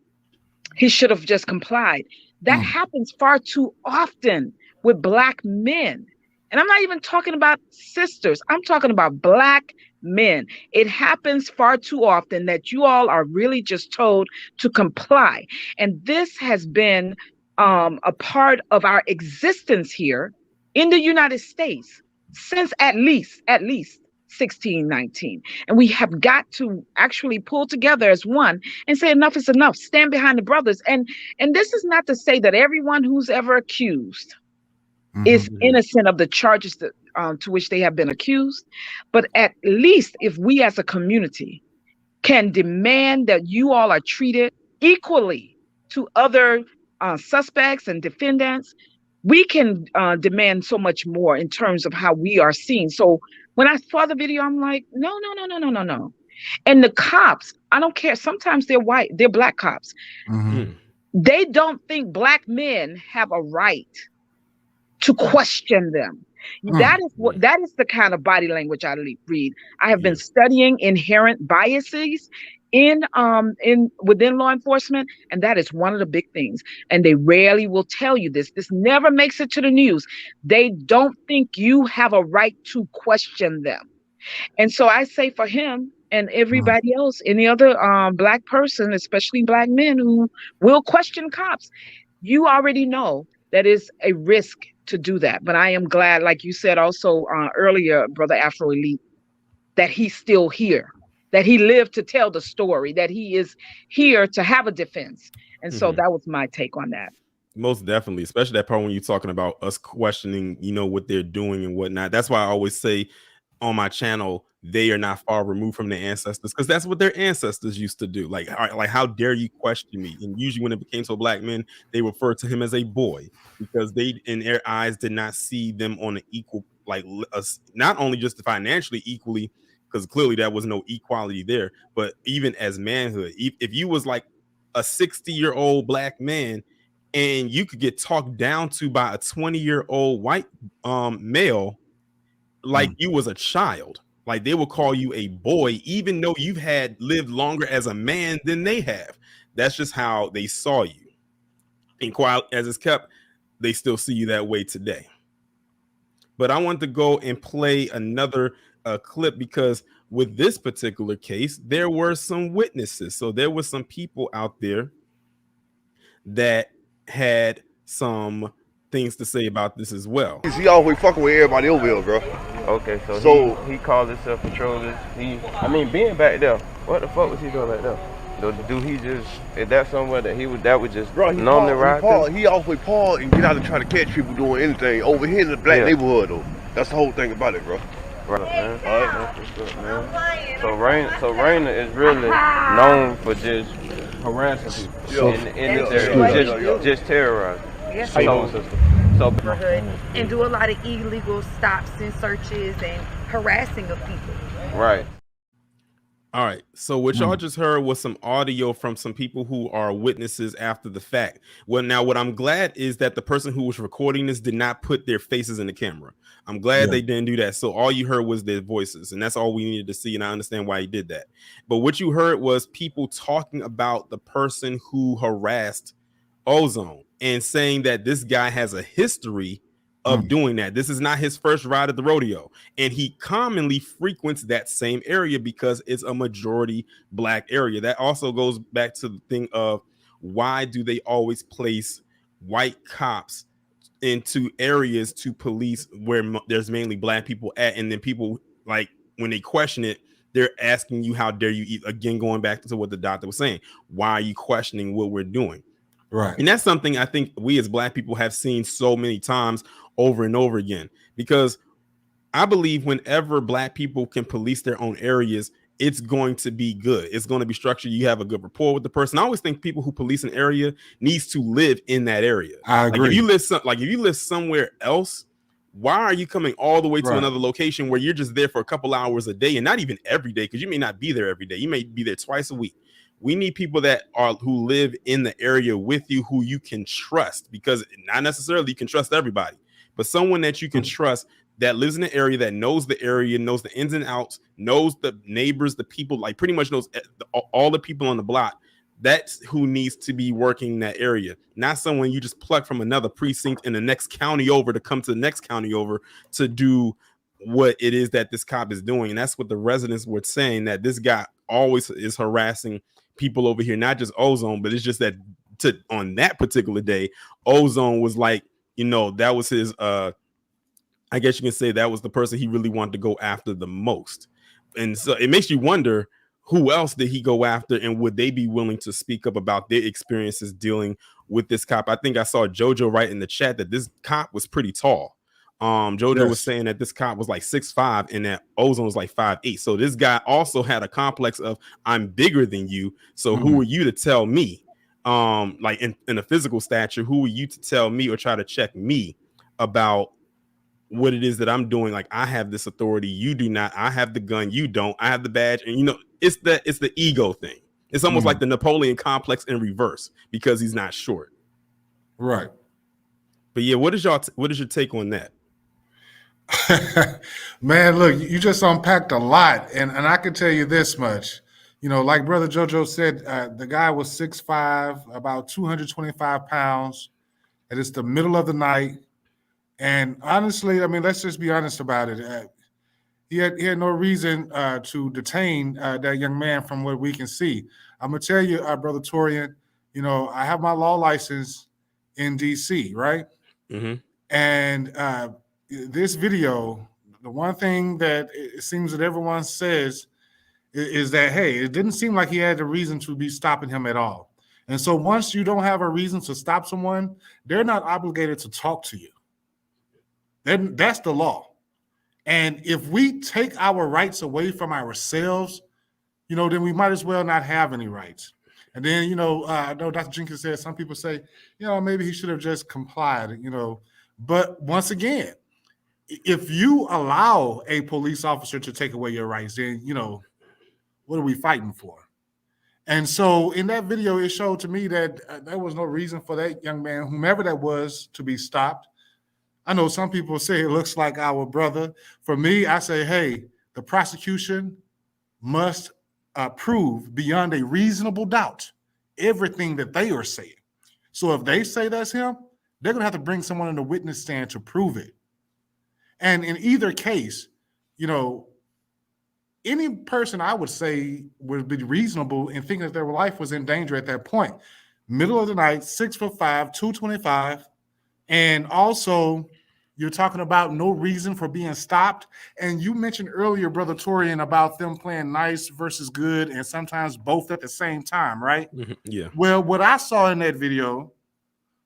he should have just complied, that happens far too often with black men. And I'm not even talking about sisters. I'm talking about black men. It happens far too often that you all are really just told to comply. And this has been a part of our existence here in the United States since at least 1619. And we have got to actually pull together as one and say enough is enough. Stand behind the brothers. And this is not to say that everyone who's ever accused is innocent of the charges that, to which they have been accused. But at least if we as a community can demand that you all are treated equally to other suspects and defendants, we can demand so much more in terms of how we are seen. So when I saw the video, I'm like, no. And the cops, I don't care. Sometimes they're white, they're black cops. They don't think black men have a right to question them. That is the kind of body language I read. I have been studying inherent biases within law enforcement, and that is one of the big things. And they rarely will tell you this. This never makes it to the news. They don't think you have a right to question them. And so I say for him and everybody else, any other black person, especially black men who will question cops, you already know that is a risk to do that. But I am glad, like you said also earlier, Brother Afro Elite, that he's still here, that he lived to tell the story, that he is here to have a defense. And so that was my take on that. Most definitely, especially that part when you're talking about us questioning, what they're doing and whatnot. That's why I always say on my channel, they are not far removed from their ancestors, because that's what their ancestors used to do. Like how dare you question me? And usually when it became to black men, they refer to him as a boy, because they, in their eyes, did not see them on an equal, not only just financially equally, because clearly there was no equality there, but even as manhood. If you was like a 60-year-old black man and you could get talked down to by a 20-year-old white male like you was a child. Like they will call you a boy, even though you've had lived longer as a man than they have. That's just how they saw you. And quiet as it's kept, they still see you that way today. But I want to go and play another clip because with this particular case, there were some witnesses. So there were some people out there that had some things to say about this as well. He always fucking with everybody over here, bro. Okay, so he called himself patrollers. Being back there, what the fuck was he doing back there? Do he just, is that somewhere that that would just normally ride? He always pause and get out and try to catch people doing anything. Over here in the black neighborhood, though. That's the whole thing about it, bro. Right, man. All right, that's what's up, man. So Raina is really known for just harassing people in this area, just terrorizing. Yes, and do a lot of illegal stops and searches and harassing of people. Right. All right. So what y'all just heard was some audio from some people who are witnesses after the fact. Well, now what I'm glad is that the person who was recording this did not put their faces in the camera. I'm glad they didn't do that. So all you heard was their voices, and that's all we needed to see. And I understand why he did that. But what you heard was people talking about the person who harassed Ozone and saying that this guy has a history of doing that. This is not his first ride at the rodeo, and he commonly frequents that same area because it's a majority black area. That also goes back to the thing of why do they always place white cops into areas to police where there's mainly black people at, and then people, like, when they question it, they're asking you, how dare you eat? Again, going back to what the doctor was saying, why are you questioning what we're doing? Right. And that's something I think we as black people have seen so many times over and over again, because I believe whenever black people can police their own areas, it's going to be good. It's going to be structured. You have a good rapport with the person. I always think people who police an area needs to live in that area. I agree. Like if you live somewhere else, why are you coming all the way to another location where you're just there for a couple hours a day, and not even every day, because you may not be there every day. You may be there twice a week. We need people who live in the area with you, who you can trust, because not necessarily you can trust everybody, but someone that you can trust that lives in the area, that knows the area, knows the ins and outs, knows the neighbors, the people, like pretty much knows all the people on the block. That's who needs to be working in that area, not someone you just pluck from another precinct in the next county over to come to the next county over to do what it is that this cop is doing. And that's what the residents were saying, that this guy always is harassing people over here, not just Ozone, but it's just that on that particular day, Ozone was like, that was his, I guess you can say that was the person he really wanted to go after the most. And so it makes you wonder, who else did he go after, and would they be willing to speak up about their experiences dealing with this cop? I think I saw Jojo write in the chat that this cop was pretty tall. Jojo was saying that this cop was like 6'5" and that Ozone was like 5'8". So this guy also had a complex of, I'm bigger than you, so who are you to tell me, like in a physical stature, who are you to tell me or try to check me about what it is that I'm doing? Like, I have this authority, you do not. I have the gun, you don't. I have the badge. And it's the ego thing. It's almost like the Napoleon complex in reverse, because he's not short. Right. But yeah, what is your take on that? Man, look, you just unpacked a lot, and I can tell you this much. Like Brother Jojo said, the guy was 6'5", about 225 pounds, and it's the middle of the night. And honestly, I mean, let's just be honest about it. He had no reason to detain that young man from what we can see. I'm gonna tell you, Brother Torian, I have my law license in DC, right? Mm-hmm. And this video, the one thing that it seems that everyone says is that, hey, it didn't seem like he had a reason to be stopping him at all. And so once you don't have a reason to stop someone, they're not obligated to talk to you. That's the law. And if we take our rights away from ourselves, then we might as well not have any rights. And then, I know Dr. Jenkins said, some people say, maybe he should have just complied, But once again, if you allow a police officer to take away your rights, then, what are we fighting for? And so in that video, it showed to me that there was no reason for that young man, whomever that was, to be stopped. I know some people say it looks like our brother. For me, I say, hey, the prosecution must prove beyond a reasonable doubt everything that they are saying. So if they say that's him, they're going to have to bring someone in the witness stand to prove it. And in either case, you know, any person I would say would be reasonable in thinking that their life was in danger at that point. Middle of the night, 6'5", 225. And also, you're talking about no reason for being stopped. And you mentioned earlier, Brother Torian, about them playing nice versus good and sometimes both at the same time, right? Yeah. Well, what I saw in that video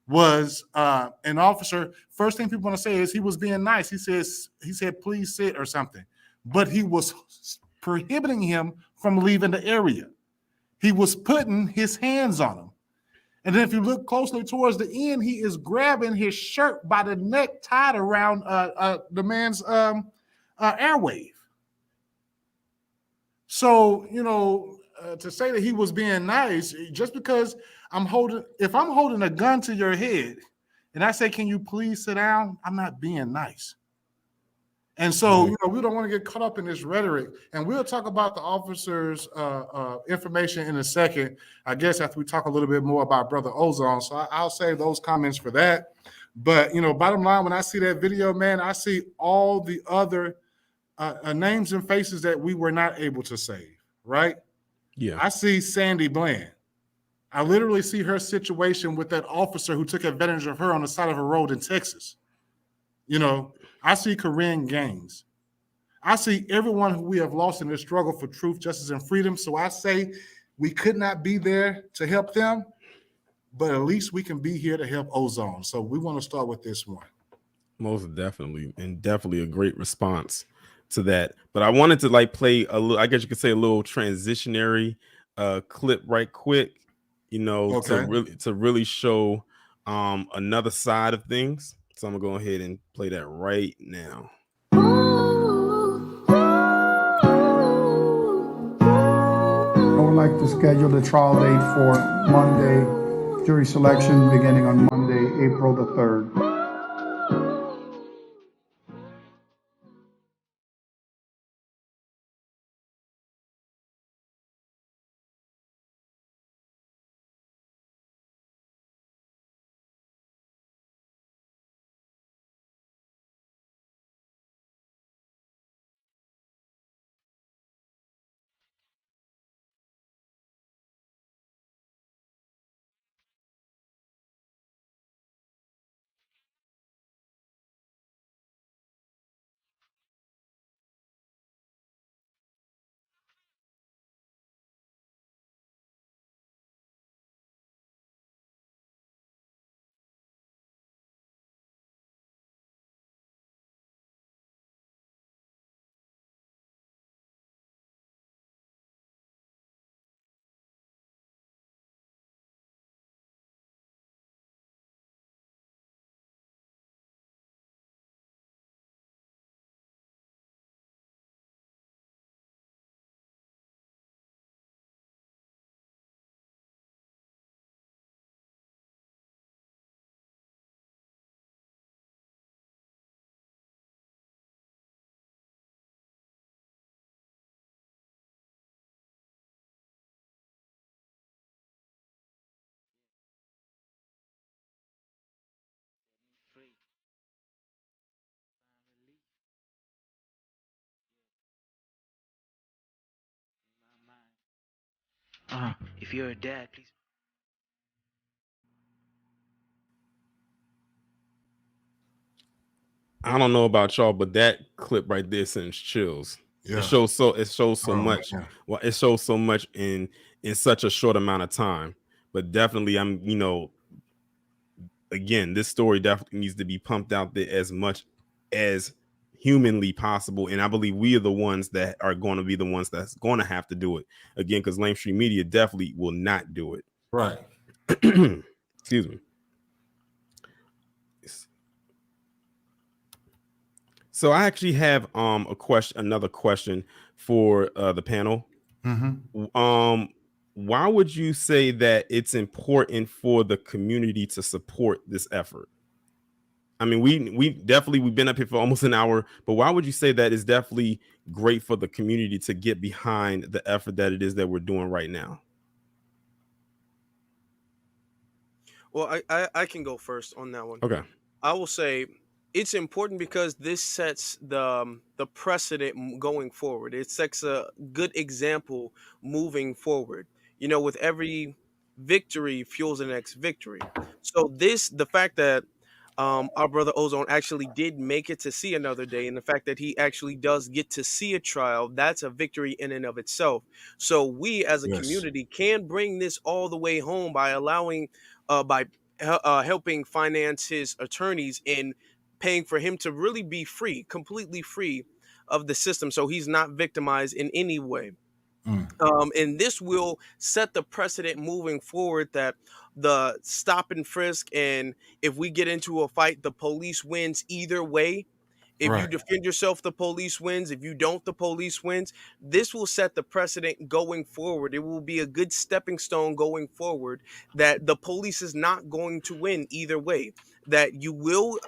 was an officer. First thing people want to say is he was being nice. He said, please sit or something. But he was prohibiting him from leaving the area. He was putting his hands on him. And then if you look closely towards the end, he is grabbing his shirt by the neck tied around the man's airwave. So, you know, to say that he was being nice, just because if I'm holding a gun to your head and I say, can you please sit down? I'm not being nice. And so, you know, we don't want to get caught up in this rhetoric. And we'll talk about the officer's information in a second, I guess, after we talk a little bit more about Brother Ozone. So I'll save those comments for that. But, you know, bottom line, when I see that video, man, I see all the other names and faces that we were not able to save, right? Yeah. I see Sandy Bland. I literally see her situation with that officer who took advantage of her on the side of a road in Texas. You know, I see Corinne Gaines. I see everyone who we have lost in this struggle for truth, justice, and freedom. So I say we could not be there to help them, but at least we can be here to help Ozone. So we want to start with this one. Most definitely, and definitely a great response to that. But I wanted to like play a little, I guess you could say a little transitionary clip right quick, you know, to really show another side of things. So I'm gonna go ahead and play that right now. I would like to schedule the trial date for Monday, jury selection beginning on Monday, April the 3rd. If you're a dad, please. I don't know about y'all, but that clip right there sends chills. Yeah. It shows so much. Yeah. Well, it shows so much in such a short amount of time. But definitely, I'm, you know, again, this story definitely needs to be pumped out there as much as humanly possible. And I believe we are the ones that are going to be the ones that's going to have to do it again, because mainstream media definitely will not do it. Right. Excuse me. So I actually have another question for the panel. Mm-hmm. why would you say that it's important for the community to support this effort? I mean, we've been up here for almost an hour, but why would you say that is definitely great for the community to get behind the effort that it is that we're doing right now? Well, I can go first on that one. Okay. I will say it's important because this sets the precedent going forward. It sets a good example moving forward. You know, with every victory fuels the next victory. So the fact that our brother Ozone actually did make it to see another day, and the fact that he actually does get to see a trial, that's a victory in and of itself. So we as a Yes. community can bring this all the way home by allowing, by helping finance his attorneys and paying for him to really be free, completely free of the system, so he's not victimized in any way. And this will set the precedent moving forward that the stop and frisk, and if we get into a fight, the police wins either way. If you Right. defend yourself, the police wins. If you don't, the police wins. This will set the precedent going forward. It will be a good stepping stone going forward that the police is not going to win either way. That you will,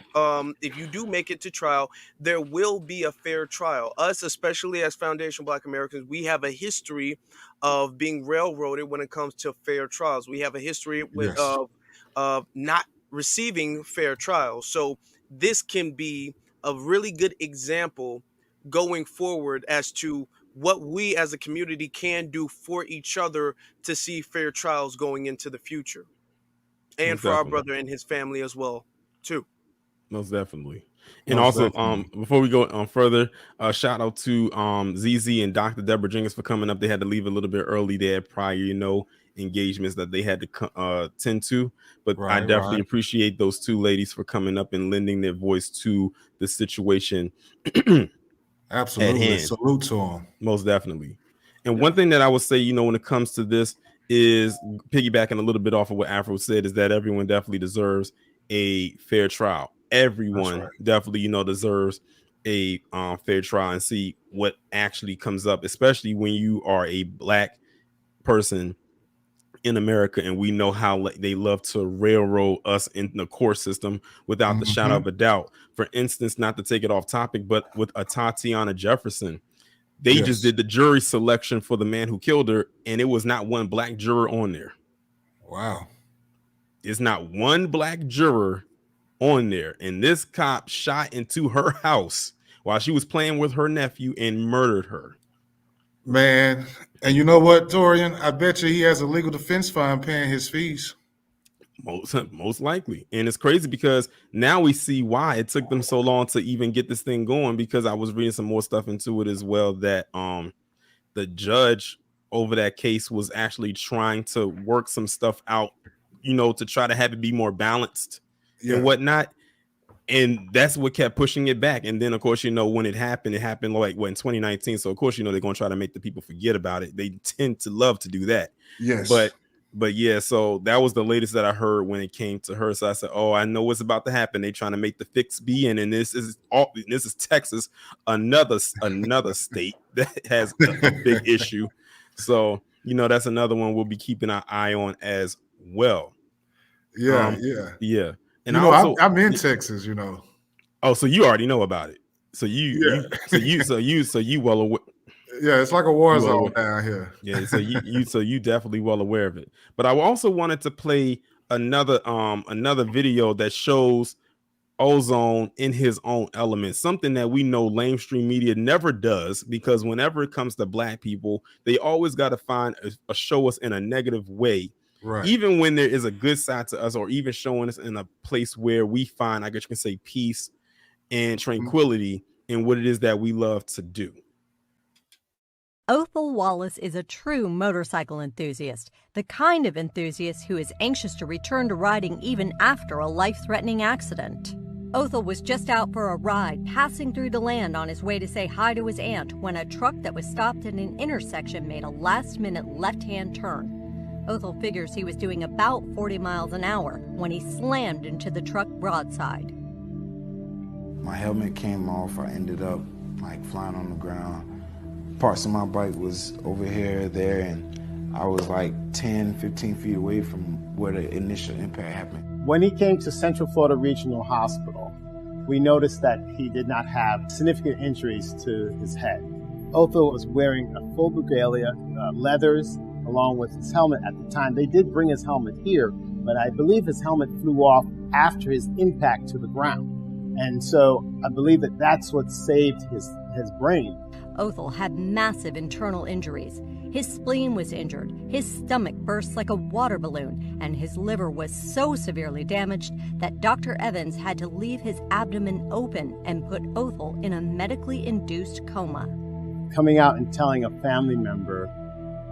if you do make it to trial, there will be a fair trial. Us, especially as Foundation Black Americans, we have a history of being railroaded when it comes to fair trials. We have a history Yes. of not receiving fair trials. So this can be a really good example going forward as to what we as a community can do for each other to see fair trials going into the future, and Most for our definitely. brother and his family as well too. Most definitely. And Most also, definitely. before we go on further, shout out to ZZ and Dr. Deborah Jenkins for coming up. They had to leave a little bit early. They had prior, engagements that they had to tend to. But I Right. definitely Right. appreciate those two ladies for coming up and lending their voice to the situation at Absolutely. hand. Salute to them. Most definitely. And Yeah. one thing that I would say, when it comes to this, is piggybacking a little bit off of what Afro said, is that everyone definitely deserves a fair trial. That's Everyone right. definitely, deserves a fair trial and see what actually comes up, especially when you are a Black person in America, and we know how they love to railroad us in the court system without the shadow of Mm-hmm. a doubt. For instance, not to take it off topic, but with a Tatiana Jefferson, they just Yes. did the jury selection for the man who killed her, and it was not one Black juror on there. Wow. It's not one Black juror on there. And this cop shot into her house while she was playing with her nephew and murdered her. Man. And you know what, Torian? I bet you he has a legal defense fund paying his fees. Most likely. And it's crazy because now we see why it took them so long to even get this thing going, because I was reading some more stuff into it as well, that the judge over that case was actually trying to work some stuff out, to try to have it be more balanced and whatnot. And that's what kept pushing it back. And then, of course, when it happened like in 2019. So, of course, they're going to try to make the people forget about it. They tend to love to do that. Yes. But yeah, so that was the latest that I heard when it came to her. So I said, oh, I know what's about to happen. They trying to make the fix be in. And this is Texas, another state that has a big issue. So, that's another one we'll be keeping our eye on as well. Yeah. And I'm in Texas, Oh, so you already know about it. So you well aware. Yeah, it's like a war zone down here. Yeah, so you definitely well aware of it. But I also wanted to play another video that shows Ozone in his own element, something that we know mainstream media never does, because whenever it comes to Black people, they always got to find a show us in a negative way. Right. Even when there is a good side to us, or even showing us in a place where we find, I guess you can say, peace and tranquility in what it is that we love to do. Othal Wallace is a true motorcycle enthusiast, the kind of enthusiast who is anxious to return to riding even after a life-threatening accident. Othal was just out for a ride, passing through the land on his way to say hi to his aunt, when a truck that was stopped at an intersection made a last-minute left-hand turn. Othal figures he was doing about 40 miles an hour when he slammed into the truck broadside. My helmet came off. I ended up flying on the ground. Parts of my bike was over here, there, and I was like 10, 15 feet away from where the initial impact happened. When he came to Central Florida Regional Hospital, we noticed that he did not have significant injuries to his head. Othal was wearing a full regalia, leathers, along with his helmet at the time. They did bring his helmet here, but I believe his helmet flew off after his impact to the ground. And so I believe that that's what saved his brain. Othal had massive internal injuries. His spleen was injured, his stomach burst like a water balloon, and his liver was so severely damaged that Dr. Evans had to leave his abdomen open and put Othal in a medically induced coma. Coming out and telling a family member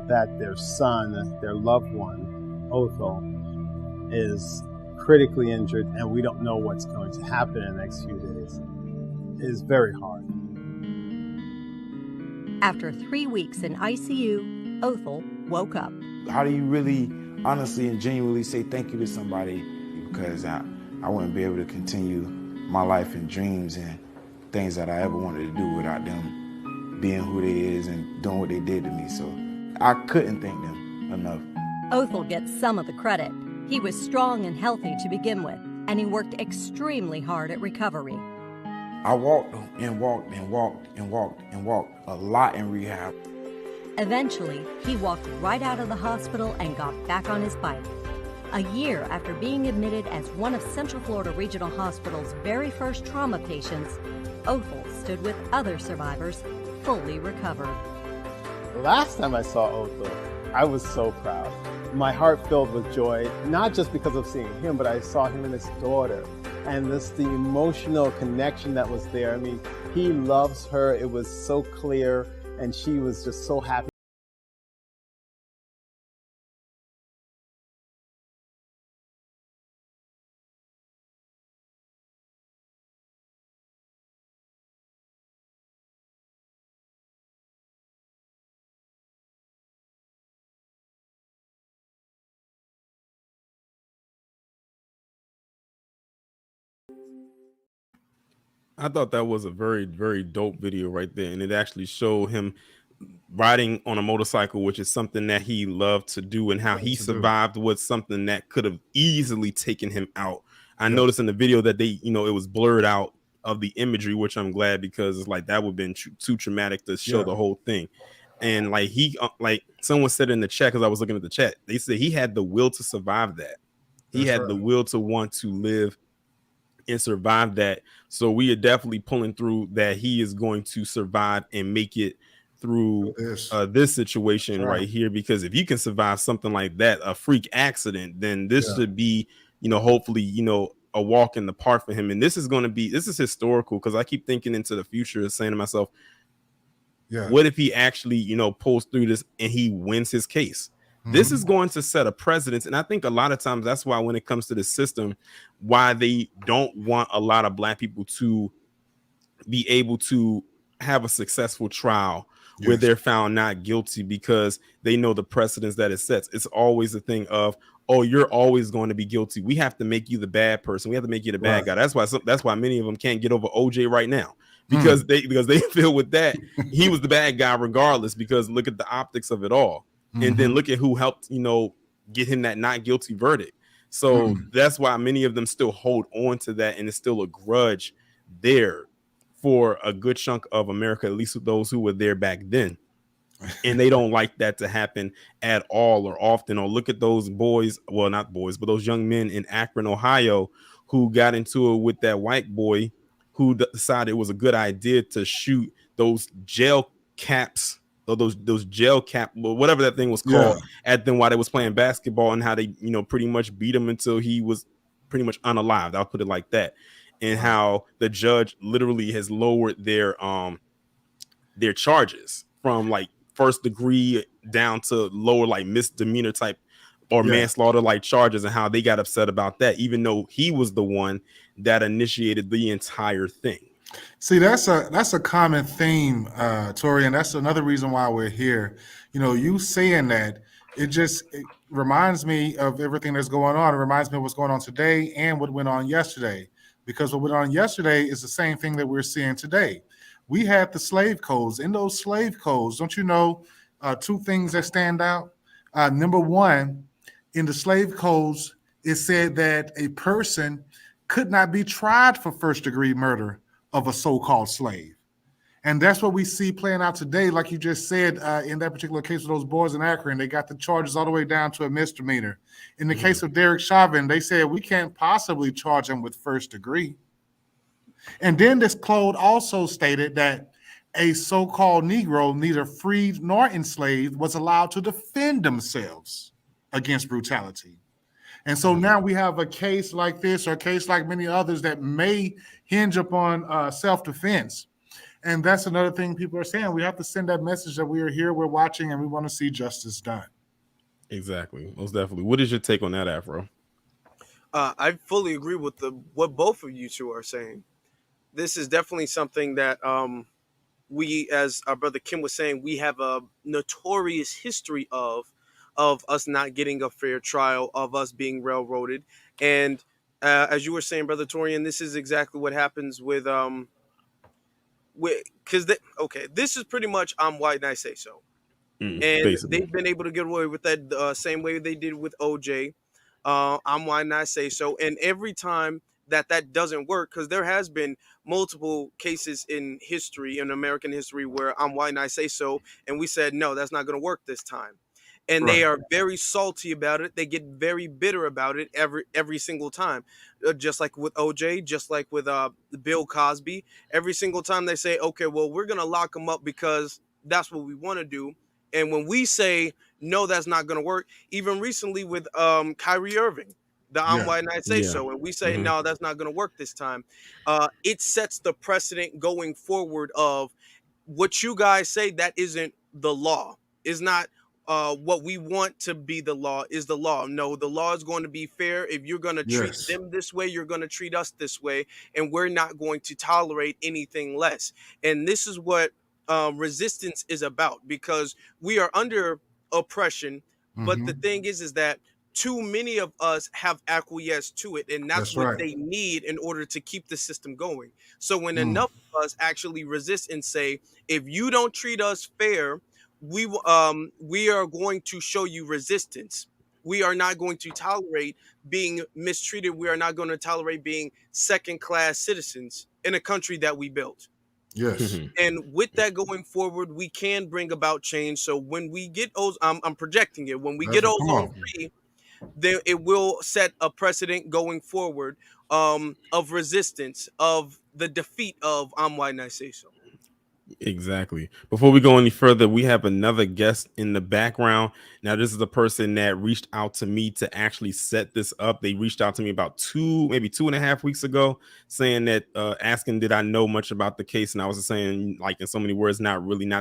that their son, their loved one, Othal, is critically injured and we don't know what's going to happen in the next few days is very hard. After 3 weeks in ICU, Othal woke up. How do you really, honestly and genuinely say thank you to somebody? Because I wouldn't be able to continue my life and dreams and things that I ever wanted to do without them being who they is and doing what they did to me. So I couldn't thank them enough. Othal gets some of the credit. He was strong and healthy to begin with, and he worked extremely hard at recovery. I walked and walked and walked and walked and walked a lot in rehab. Eventually, he walked right out of the hospital and got back on his bike. A year after being admitted as one of Central Florida Regional Hospital's very first trauma patients, Othal stood with other survivors, fully recovered. The last time I saw Othal, I was so proud. My heart filled with joy, not just because of seeing him, but I saw him and his daughter. And the emotional connection that was there. I mean, he loves her. It was so clear, and she was just so happy. I thought that was a very, very dope video right there. And it actually showed him riding on a motorcycle, which is something that he loved to do, and how he survived was something that could have easily taken him out. I noticed in the video that they, it was blurred out of the imagery, which I'm glad, because it's like that would have been too traumatic to show the whole thing. And like like someone said in the chat, because I was looking at the chat, they said he had the will to survive that. He had the will to want to live and survive that. So we are definitely pulling through that he is going to survive and make it through this situation right here, because if you can survive something like that, a freak accident, then this should be, hopefully, a walk in the park for him. And this is historical, because I keep thinking into the future, saying to myself, what if he actually, pulls through this and he wins his case? This is going to set a precedent. And I think a lot of times that's why, when it comes to the system, why they don't want a lot of Black people to be able to have a successful trial where they're found not guilty, because they know the precedents that it sets. It's always a thing of, oh, you're always going to be guilty. We have to make you the bad person. We have to make you the bad guy. That's why many of them can't get over OJ right now, because they feel with that he was the bad guy regardless, because look at the optics of it all. And then look at who helped, get him that not guilty verdict. So that's why many of them still hold on to that, and it's still a grudge there for a good chunk of America, at least those who were there back then. And they don't like that to happen at all or often. Or look at those boys, well, not boys, but those young men in Akron, Ohio, who got into it with that white boy who decided it was a good idea to shoot those gel caps, or those gel cap, whatever that thing was called, at them while they was playing basketball, and how they, pretty much beat him until he was pretty much unalived. I'll put it like that. And how the judge literally has lowered their charges from like first degree down to lower, like misdemeanor type or manslaughter like charges, and how they got upset about that, even though he was the one that initiated the entire thing. See, that's a common theme, Tori, and that's another reason why we're here. You saying that, it reminds me of everything that's going on. It reminds me of what's going on today and what went on yesterday, because what went on yesterday is the same thing that we're seeing today. We had the slave codes. In those slave codes, don't you know, two things that stand out? Number one, in the slave codes, it said that a person could not be tried for first-degree murder of a so-called slave. And that's what we see playing out today. Like you just said, in that particular case of those boys in Akron, they got the charges all the way down to a misdemeanor. In the case of Derek Chauvin, they said we can't possibly charge him with first degree. And then this code also stated that a so-called Negro, neither freed nor enslaved, was allowed to defend themselves against brutality. And so now we have a case like this, or a case like many others, that may hinge upon self-defense. And that's another thing people are saying. We have to send that message that we are here, we're watching, and we want to see justice done. Exactly. Most definitely. What is your take on that, Afro? I fully agree with what both of you two are saying. This is definitely something that we, as our brother Kim was saying, we have a notorious history of us not getting a fair trial, of us being railroaded. And as you were saying, Brother Torian, this is exactly what happens with this is pretty much I'm white and I say so. And basically. they've been able to get away with that same way they did with OJ. I'm white and I say so. And every time that doesn't work, because there has been multiple cases in history, in American history, where I'm white and I say so, and we said, no, that's not going to work this time. And they are very salty about it. They get very bitter about it every single time. Just like with OJ, just like with Bill Cosby. Every single time they say, okay, well, we're going to lock him up because that's what we want to do. And when we say, no, that's not going to work, even recently with Kyrie Irving, the I'm white and I say so, and we say, no, that's not going to work this time. It sets the precedent going forward of what you guys say that isn't the law. Is not what we want to be the law is the law. No, the law is going to be fair. If you're going to treat them this way, you're going to treat us this way, and we're not going to tolerate anything less. And this is what resistance is about, because we are under oppression. But the thing is that too many of us have acquiesced to it, and that's what they need in order to keep the system going. So when enough of us actually resist and say, if you don't treat us fair, we are going to show you resistance. We are not going to tolerate being mistreated. We are not going to tolerate being second-class citizens in a country that we built. Yes. And with that going forward, we can bring about change. So when we get Ozone, I'm projecting it. When we get Ozone free, then it will set a precedent going forward of resistance, of the defeat of I'm white and I say so. Exactly. Before we go any further, we have another guest in the background. Now, this is the person that reached out to me to actually set this up. They reached out to me about maybe 2.5 weeks ago, saying that asking did I know much about the case, and I was saying, like, in so many words, not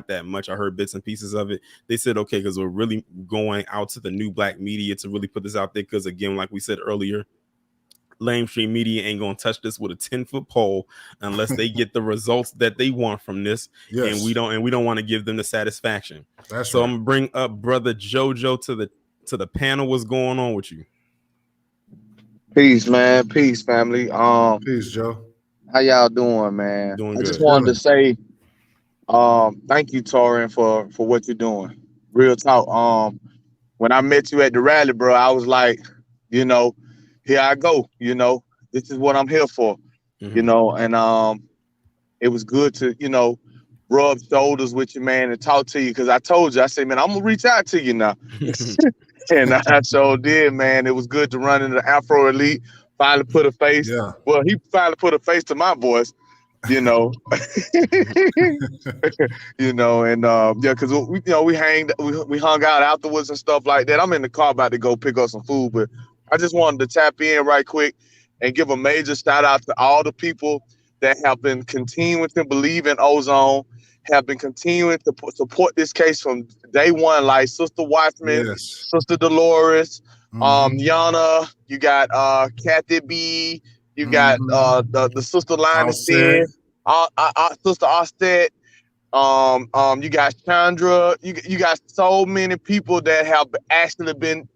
that much. I heard bits and pieces of it. They said, okay, because we're really going out to the new black media to really put this out there, because again, like we said earlier, mainstream media ain't gonna touch this with a 10-foot pole unless they get the results that they want from this. And we don't want to give them the satisfaction. So I'm gonna bring up brother Jojo to the panel. What's going on with you? Peace, man. Peace, family. Peace, Joe. How y'all doing, man? Doing I good. just wanted to say thank you, Torian, for what you're doing. Real talk. When I met you at the rally, bro, I was like, here I go, this is what I'm here for, and it was good to, rub shoulders with you, man, and talk to you, because I told you, I said, man, I'm gonna reach out to you now. And I sure did, man. It was good to run into Afro Elite, finally put a face. Well, he finally put a face to my voice, and because we hung out afterwards and stuff like that. I'm in the car about to go pick up some food, but I just wanted to tap in right quick and give a major shout out to all the people that have been continuing to believe in Ozone, have been continuing to support this case from day one, like Sister Watchman, Sister Dolores, Yana, you got Kathy B, you got the Sister Linus Sin, Sister Osted, you got Chandra, you got so many people that have actually been,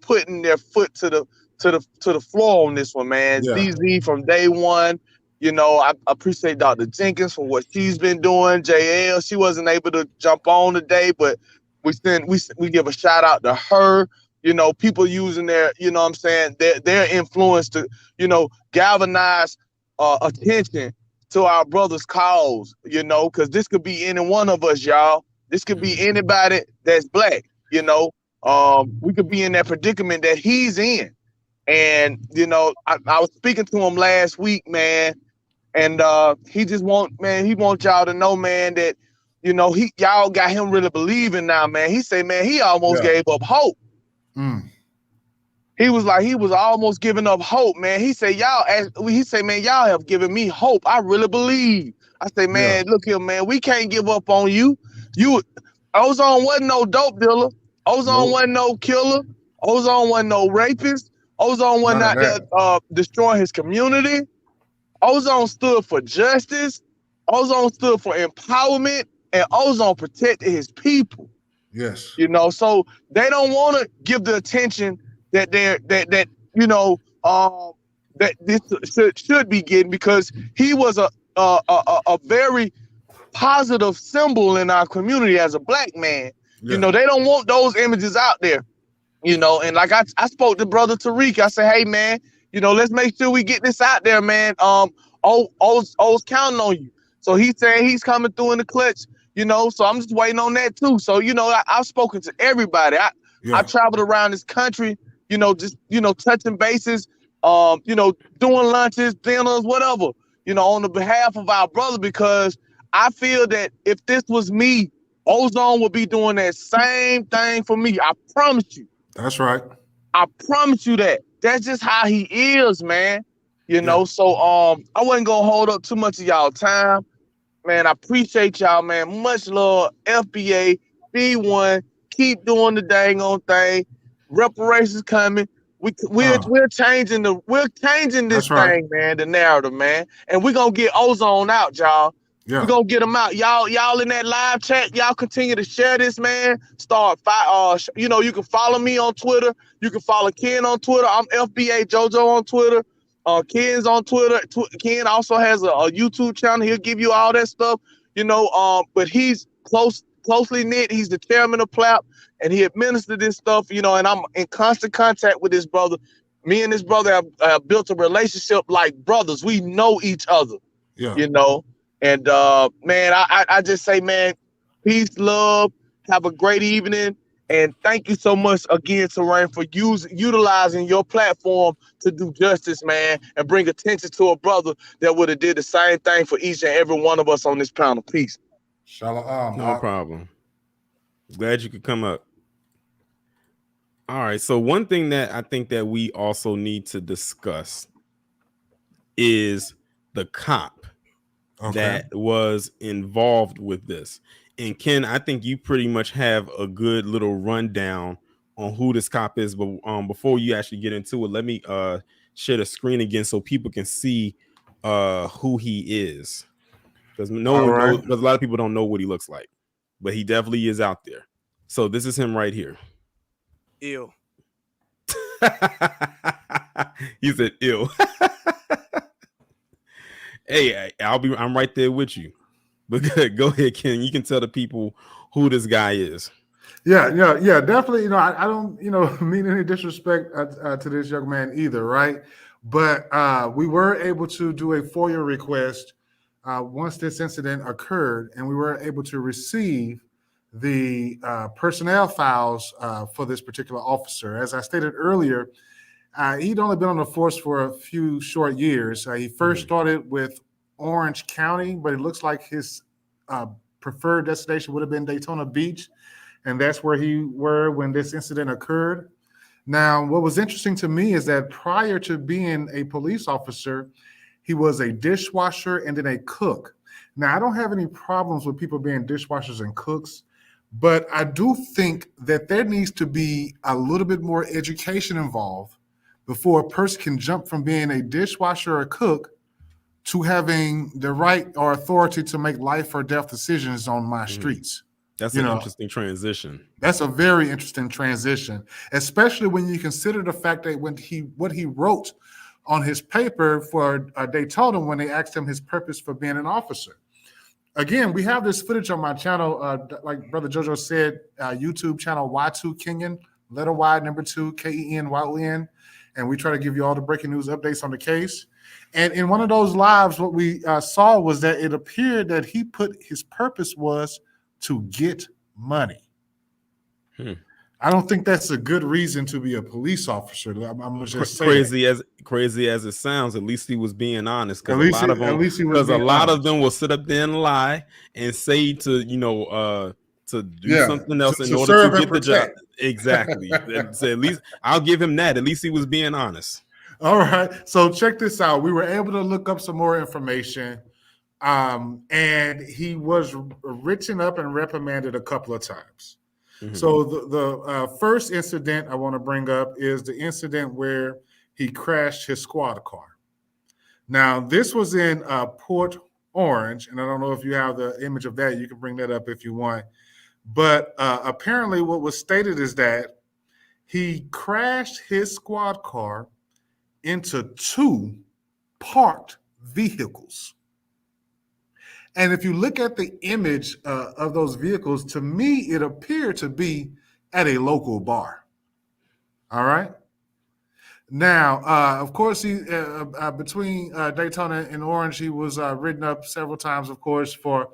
putting their foot to the floor on this one, man. ZZ from day one. I appreciate Dr. Jenkins for what she's been doing. JL, she wasn't able to jump on today, but we give a shout out to her. People using their, what I'm saying, their influence to, galvanize attention to our brother's cause, because this could be any one of us, y'all. This could be anybody that's black, we could be in that predicament that he's in. And, I was speaking to him last week, man, and he wants y'all to know, man, that, y'all got him really believing now, man. He said, man, he almost gave up hope. He was almost giving up hope, man. He said, man, y'all have given me hope. I really believe. I say, man, look here, man, we can't give up on you. Ozone wasn't no dope dealer. Ozone wasn't no killer. Ozone wasn't no rapist. Ozone wasn't out there destroying his community. Ozone stood for justice. Ozone stood for empowerment, and Ozone protected his people. Yes. So they don't want to give the attention that that this should be getting, because he was a very positive symbol in our community as a black man. They don't want those images out there. And like I spoke to Brother Tariq. I said, hey man, let's make sure we get this out there, man. O's counting on you. So he's saying he's coming through in the clutch, so I'm just waiting on that too. So, I've spoken to everybody. I traveled around this country, just, touching bases, doing lunches, dinners, whatever, on the behalf of our brother, because I feel that if this was me, Ozone would be doing that same thing for me. I promise you. That's right. I promise you that. That's just how he is, man. So I wasn't gonna hold up too much of y'all time. Man, I appreciate y'all, man. Much love. FBA, B1, keep doing the dang on thing. Reparations coming. We're changing this thing, man, the narrative, man. And we're gonna get Ozone out, y'all. Yeah. We're gonna get them out. Y'all in that live chat, y'all continue to share this, man. You can follow me on Twitter. You can follow Ken on Twitter. I'm FBA JoJo on Twitter. Ken's on Twitter. Ken also has a YouTube channel. He'll give you all that stuff, but he's closely knit. He's the chairman of PLAP, and he administered this stuff, and I'm in constant contact with this brother. Me and this brother have built a relationship like brothers. We know each other, And man, I just say, man, peace, love, have a great evening, and thank you so much again, Terrain, for utilizing your platform to do justice, man, and bring attention to a brother that would have did the same thing for each and every one of us on this panel. Peace. Shalom. No problem. Glad you could come up. All right. So one thing that I think that we also need to discuss is the cop that was involved with this. And Ken, I think you pretty much have a good little rundown on who this cop is. But before you actually get into it, let me share the screen again so people can see who he is. Because no one knows, because a lot of people don't know what he looks like. But he definitely is out there. So this is him right here. Ew. He said ew. Hey, I'm right there with you. But go ahead, Ken. You can tell the people who this guy is. Yeah, definitely. I don't, mean any disrespect to this young man either, right? But we were able to do a FOIA request once this incident occurred, and we were able to receive the personnel files for this particular officer. As I stated earlier, he'd only been on the force for a few short years. He first started with Orange County, but it looks like his preferred destination would have been Daytona Beach, and that's where he were when this incident occurred. Now, what was interesting to me is that prior to being a police officer, he was a dishwasher and then a cook. Now, I don't have any problems with people being dishwashers and cooks, but I do think that there needs to be a little bit more education involved before a person can jump from being a dishwasher or a cook to having the right or authority to make life or death decisions on my streets. That's an interesting transition. That's a very interesting transition, especially when you consider the fact that what he wrote on his paper for Daytona when they asked him his purpose for being an officer. again, we have this footage on my channel. Like Brother Jojo said, YouTube channel Y2 Kenyon, letter Y, number 2, KENYON. And we try to give you all the breaking news updates on the case. And in one of those lives, what we saw was that it appeared that he put his purpose was to get money. I don't think that's a good reason to be a police officer. I'm just crazy as it sounds. At least he was being honest, because a lot of them will sit up there and lie and say to to do something else in order to get the job. Exactly. So at least I'll give him that. At least he was being honest. All right. So check this out. We were able to look up some more information, and he was written up and reprimanded a couple of times. So the first incident I want to bring up is the incident where he crashed his squad car. Now, this was in Port Orange, and I don't know if you have the image of that. You can bring that up if you want. But apparently what was stated is that he crashed his squad car into 2 parked vehicles. And if you look at the image of those vehicles, to me, it appeared to be at a local bar. All right. Now, of course, he between Daytona and Orange, he was written up several times, of course, for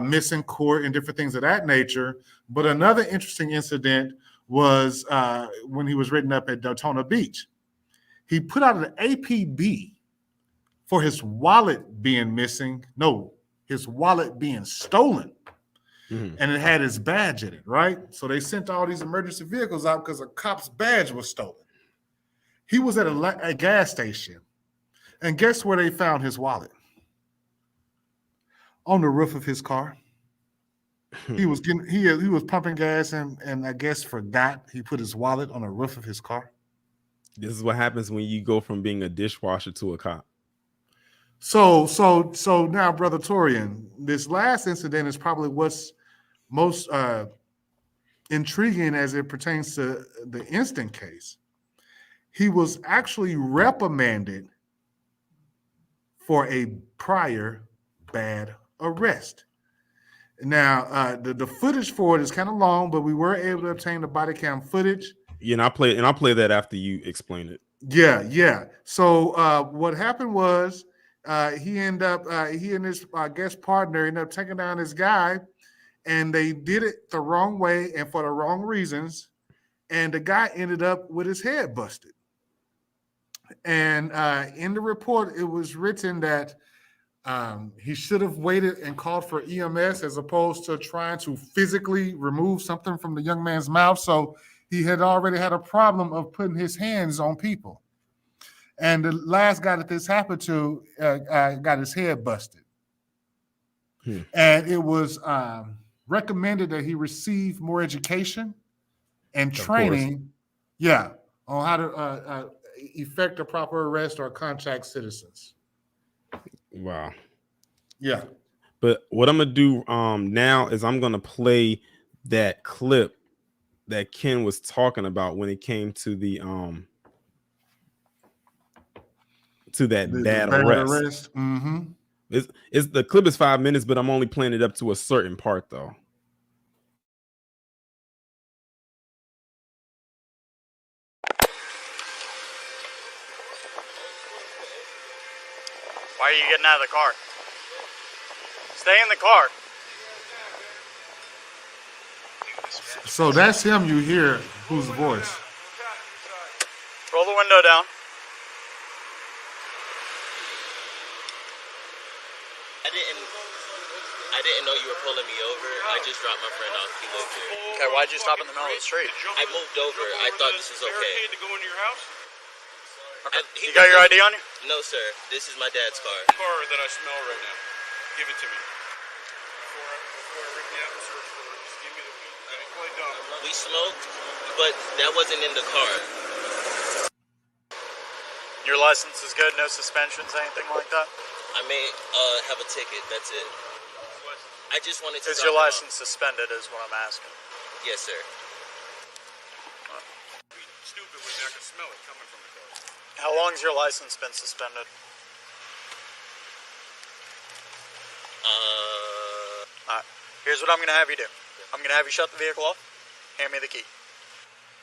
missing court and different things of that nature. But another interesting incident was when he was written up at Daytona Beach. He put out an APB for his wallet being missing. No, his wallet being stolen. And it had his badge in it, right? So they sent all these emergency vehicles out because a cop's badge was stolen. He was at a gas station. And guess where they found his wallet? On the roof of his car. He was pumping gas and I guess forgot he put his wallet on the roof of his car. This is what happens when you go from being a dishwasher to a cop. So now, Brother Torian, this last incident is probably what's most intriguing as it pertains to the instant case. He was actually reprimanded for a prior bad arrest. Now, the footage for it is kind of long, but we were able to obtain the body cam footage. Yeah, and I'll play that after you explain it. Yeah. So what happened was he and his guest partner ended up taking down this guy, and they did it the wrong way and for the wrong reasons. And the guy ended up with his head busted. And in the report, it was written that he should have waited and called for EMS as opposed to trying to physically remove something from the young man's mouth. So he had already had a problem of putting his hands on people. And the last guy that this happened to got his head busted. And it was recommended that he receive more education and training, on how to effect a proper arrest or contact citizens. Wow. Yeah. But what I'm gonna do now is I'm gonna play that clip that Ken was talking about when it came to the bad arrest. Mm-hmm. It's the clip is 5 minutes, but I'm only playing it up to a certain part though. Why are you getting out of the car? Stay in the car. So that's him you hear, whose voice? Roll the window down. I didn't know you were pulling me over. I just dropped my friend off. He lived here. Okay, why'd you stop in the middle of the street? I moved over. I thought this was okay. to go into your house? Okay. You got your ID on you? No, sir. This is my dad's car. Car that I smell right now. Give it to me. Before I rip you out and search for it, just give me the weed. Don't play dumb. We smoked, but that wasn't in the car. Your license is good? No suspensions, anything like that? I may have a ticket. That's it. I just wanted to. Is your license suspended? Is what I'm asking. Yes, sir. Stupid when I can smell it coming from the car. How long has your license been suspended? Here's what I'm going to have you do. I'm going to have you shut the vehicle off. Hand me the key.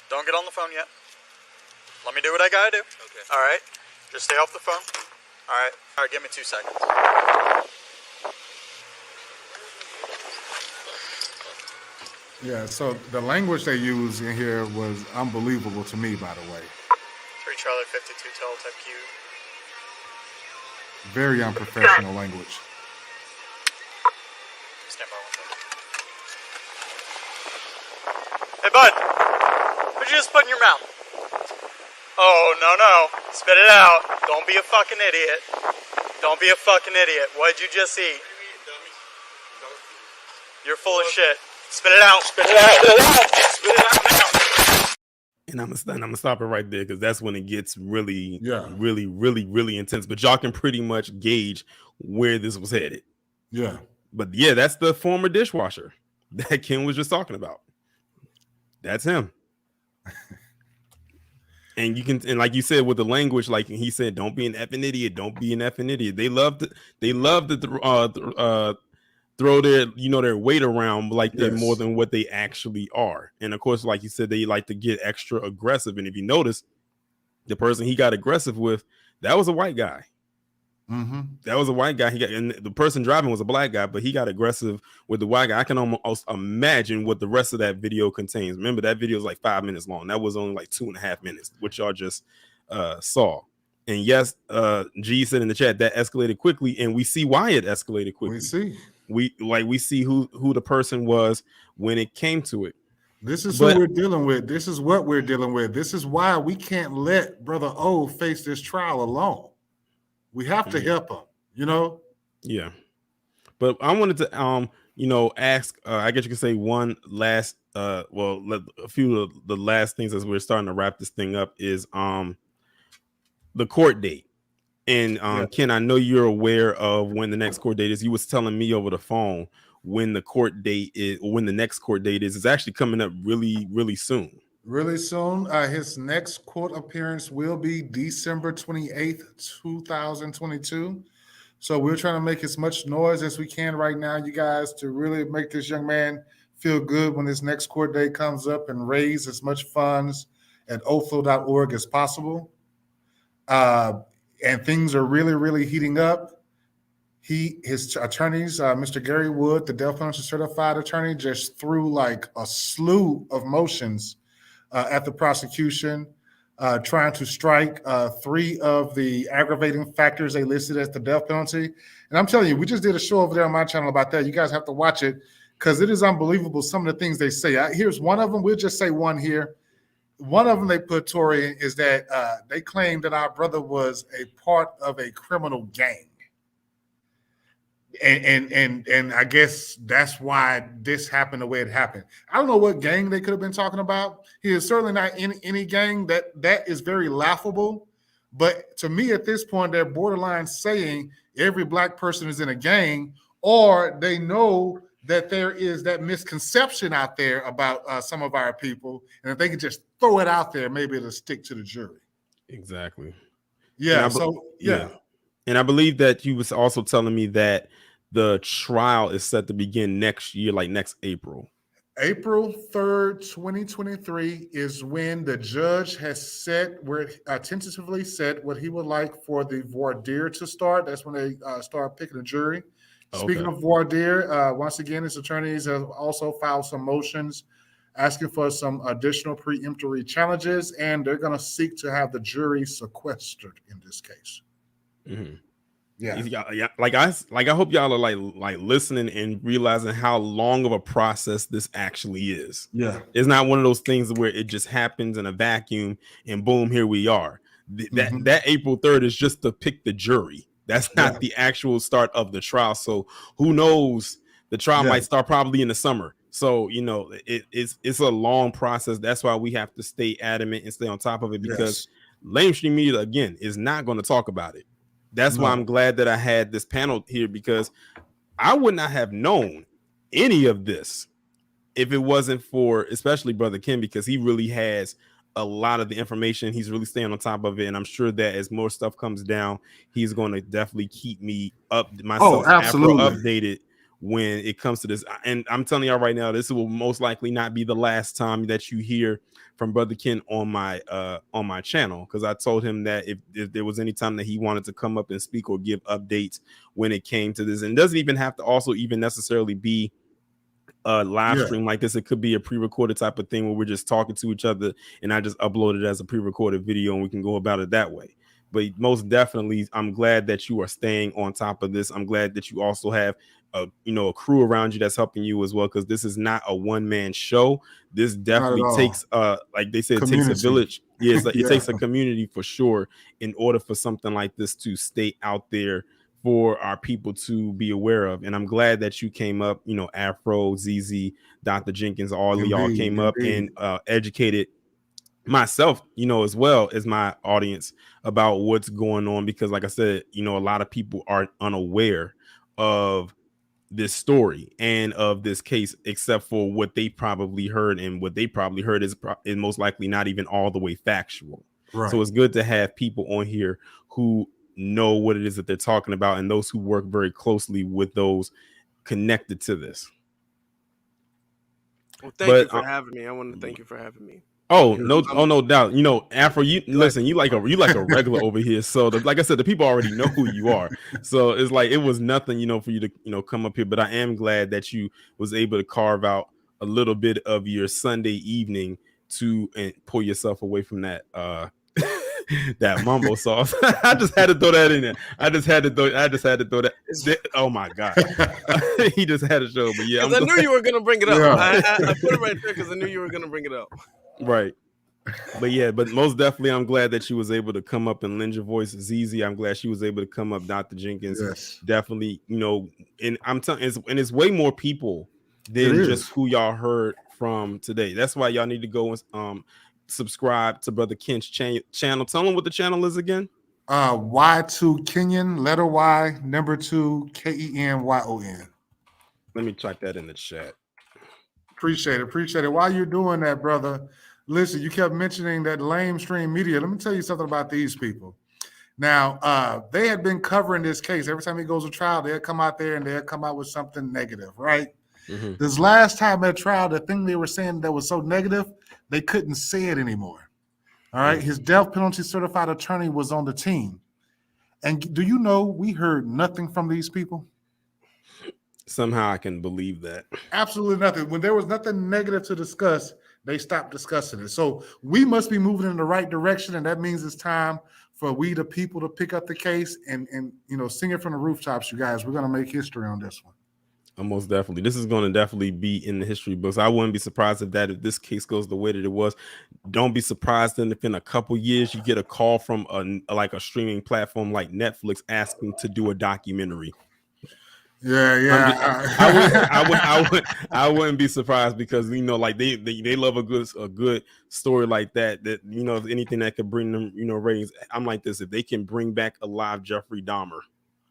Don't get on the phone yet. Let me do what I got to do. Okay. All right? Just stay off the phone. All right? All right, give me 2 seconds. Yeah, so the language they used in here was unbelievable to me, by the way. 3 Charlie 52 Teletype Q. Very unprofessional language. Stand by 1 second. Hey, bud. What'd you just put in your mouth? Oh, no. Spit it out. Don't be a fucking idiot. Don't be a fucking idiot. What'd you just eat? You're full of shit. Spit it out. Spit it out. Spit it out now. And I'm gonna stop it right there because that's when it gets really intense. But y'all can pretty much gauge where this was headed. Yeah. But yeah, that's the former dishwasher that Ken was just talking about. That's him. And you can, and like you said with the language, like he said, don't be an effing idiot. Don't be an effing idiot. They love to throw their weight around like they're more than what they actually are. And of course, like you said, they like to get extra aggressive. And if you notice, the person he got aggressive with, that was a white guy. Mm-hmm. That was a white guy. And the person driving was a black guy, but he got aggressive with the white guy. I can almost imagine what the rest of that video contains. Remember, that video is like 5 minutes long. That was only like 2.5 minutes, which y'all just saw. And yes, G said in the chat that escalated quickly, and we see why it escalated quickly. We see who the person was when it came to it. This is who we're dealing with. This is what we're dealing with. This is why we can't let Brother O face this trial alone. We have to help him, Yeah. But I wanted to ask, I guess you could say one last a few of the last things as we're starting to wrap this thing up is the court date. And Ken, I know you're aware of when the next court date is. You was telling me over the phone when the court date is, or when the next court date is. It's actually coming up really, really soon. Really soon. His next court appearance will be December 28th, 2022. So we're trying to make as much noise as we can right now, you guys, to really make this young man feel good when his next court date comes up and raise as much funds at othal.org as possible. And things are really, really heating up. His attorneys, Mr. Gary Wood, the death penalty certified attorney, just threw like a slew of motions at the prosecution, trying to strike 3 of the aggravating factors they listed as the death penalty. And I'm telling you, we just did a show over there on my channel about that. You guys have to watch it because it is unbelievable some of the things they say. Here's one of them. We'll just say one here. One of them they put, Tori, is that they claimed that our brother was a part of a criminal gang. And I guess that's why this happened the way it happened. I don't know what gang they could have been talking about. He is certainly not in any gang. That is very laughable. But to me, at this point, they're borderline saying every black person is in a gang, or they know that there is that misconception out there about some of our people. And if they can just throw it out there, maybe it'll stick to the jury. Exactly. Yeah. And I believe that you was also telling me that the trial is set to begin next year, like next April. April 3rd, 2023 is when the judge has set tentatively set what he would like for the voir dire to start. That's when they start picking a jury. Okay. Speaking of voir dire, once again, his attorneys have also filed some motions asking for some additional preemptory challenges, and they're going to seek to have the jury sequestered in this case. Mm-hmm. Yeah. Like I hope y'all are like listening and realizing how long of a process this actually is. Yeah. It's not one of those things where it just happens in a vacuum and boom, here we are. That April 3rd is just to pick the jury. That's not the actual start of the trial. So who knows? The trial might start probably in the summer. So, it's a long process. That's why we have to stay adamant and stay on top of it, because mainstream media, again, is not going to talk about it. That's why I'm glad that I had this panel here, because I would not have known any of this if it wasn't for especially Brother Ken, because he really has a lot of the information. He's really staying on top of it. And I'm sure that as more stuff comes down, he's going to definitely keep me updated when it comes to this. And I'm telling y'all right now, this will most likely not be the last time that you hear from Brother Ken on my channel, because I told him that if there was any time that he wanted to come up and speak or give updates when it came to this, and it doesn't even have to also even necessarily be a live stream like this. It could be a pre-recorded type of thing where we're just talking to each other and I just upload it as a pre-recorded video and we can go about it that way. But most definitely, I'm glad that you are staying on top of this. I'm glad that you also have a crew around you that's helping you as well, because this is not a one-man show. This definitely takes like they said, it takes a village. Yeah, it takes a community for sure in order for something like this to stay out there for our people to be aware of. And I'm glad that you came up, Afro, ZZ, Dr. Jenkins, all of y'all came up and educated myself, as well as my audience about what's going on, because like I said, a lot of people are unaware of this story and of this case, except for what they probably heard, and what they probably heard is most likely not even all the way factual. Right. So it's good to have people on here who know what it is that they're talking about, and those who work very closely with those connected to this. Well, thank you for having me. I want to thank you for having me. Oh, no doubt. Afro, you listen, you like a regular over here. So like I said, the people already know who you are. So it's like it was nothing, for you to come up here. But I am glad that you was able to carve out a little bit of your Sunday evening and pull yourself away from that that mumbo sauce. I just had to throw that in there. I just had to throw that. Oh my God. He just had to show. But yeah, I knew you were gonna bring it up. I put it right there because I knew you were gonna bring it up. Right. But most definitely, I'm glad that she was able to come up and lend your voice. ZZ, I'm glad she was able to come up. Dr. Jenkins, definitely, and I'm telling, and it's way more people than just who y'all heard from today. That's why y'all need to go and subscribe to Brother Ken's channel. Tell him what the channel is again. Y2 Kenyon, letter Y, number 2, KENYON. Let me type that in the chat. Appreciate it. While you're doing that, brother, listen, you kept mentioning that lamestream media. Let me tell you something about these people. Now, they had been covering this case. Every time he goes to trial, they'll come out there and they'll come out with something negative, right? Mm-hmm. This last time at trial, the thing they were saying that was so negative, they couldn't say it anymore. All right. Mm-hmm. His death penalty certified attorney was on the team. And do you know we heard nothing from these people? Somehow I can believe that. Absolutely nothing. When there was nothing negative to discuss, they stopped discussing it. So we must be moving in the right direction. And that means it's time for we, the people, to pick up the case and sing it from the rooftops, you guys. We're going to make history on this one. Most definitely. This is going to definitely be in the history books. I wouldn't be surprised if this case goes the way that it was. Don't be surprised if in a couple years you get a call from a streaming platform like Netflix asking to do a documentary. Yeah. I wouldn't be surprised, because like they love a good story like that. Anything that could bring them ratings. I'm like this: if they can bring back a live Jeffrey Dahmer,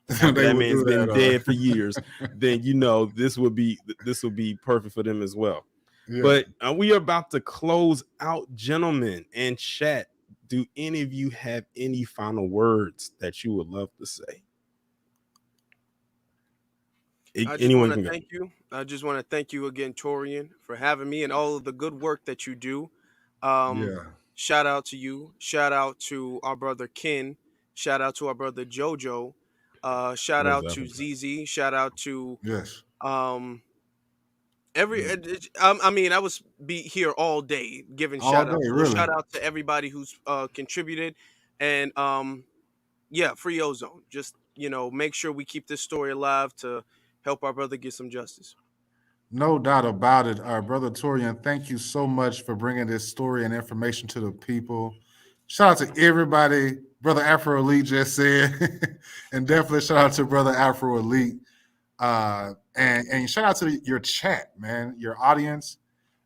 that man's been dead for years, then this would be perfect for them as well. Yeah. But we are about to close out, gentlemen, and chat. Do any of you have any final words that you would love to say? I just want to thank you. I just want to thank you again, Torian, for having me and all of the good work that you do. Shout out to you. Shout out to our brother Ken. Shout out to our brother Jojo. Shout out to ZZ. Shout out to I was be here all day giving shout outs. Really? Shout out to everybody who's contributed, and free Ozone. Just make sure we keep this story alive to help our brother get some justice. No doubt about it. Our brother Torian, thank you so much for bringing this story and information to the people. Shout out to everybody. Brother Afro Elite just said, and definitely shout out to Brother Afro Elite. And shout out to your chat, man, your audience,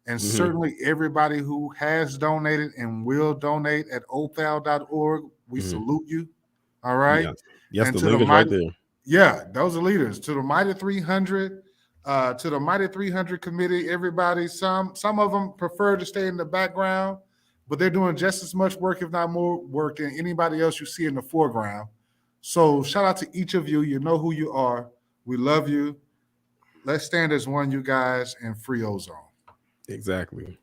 and certainly everybody who has donated and will donate at othal.org. We salute you. All right. Yeah. Yes, and the link is right there. Yeah, those are leaders. To the Mighty 300, to the Mighty 300 committee, everybody, some of them prefer to stay in the background, but they're doing just as much work, if not more work, than anybody else you see in the foreground. So shout out to each of you. You know who you are. We love you. let's stand as one, you guys, and free Ozone. Exactly.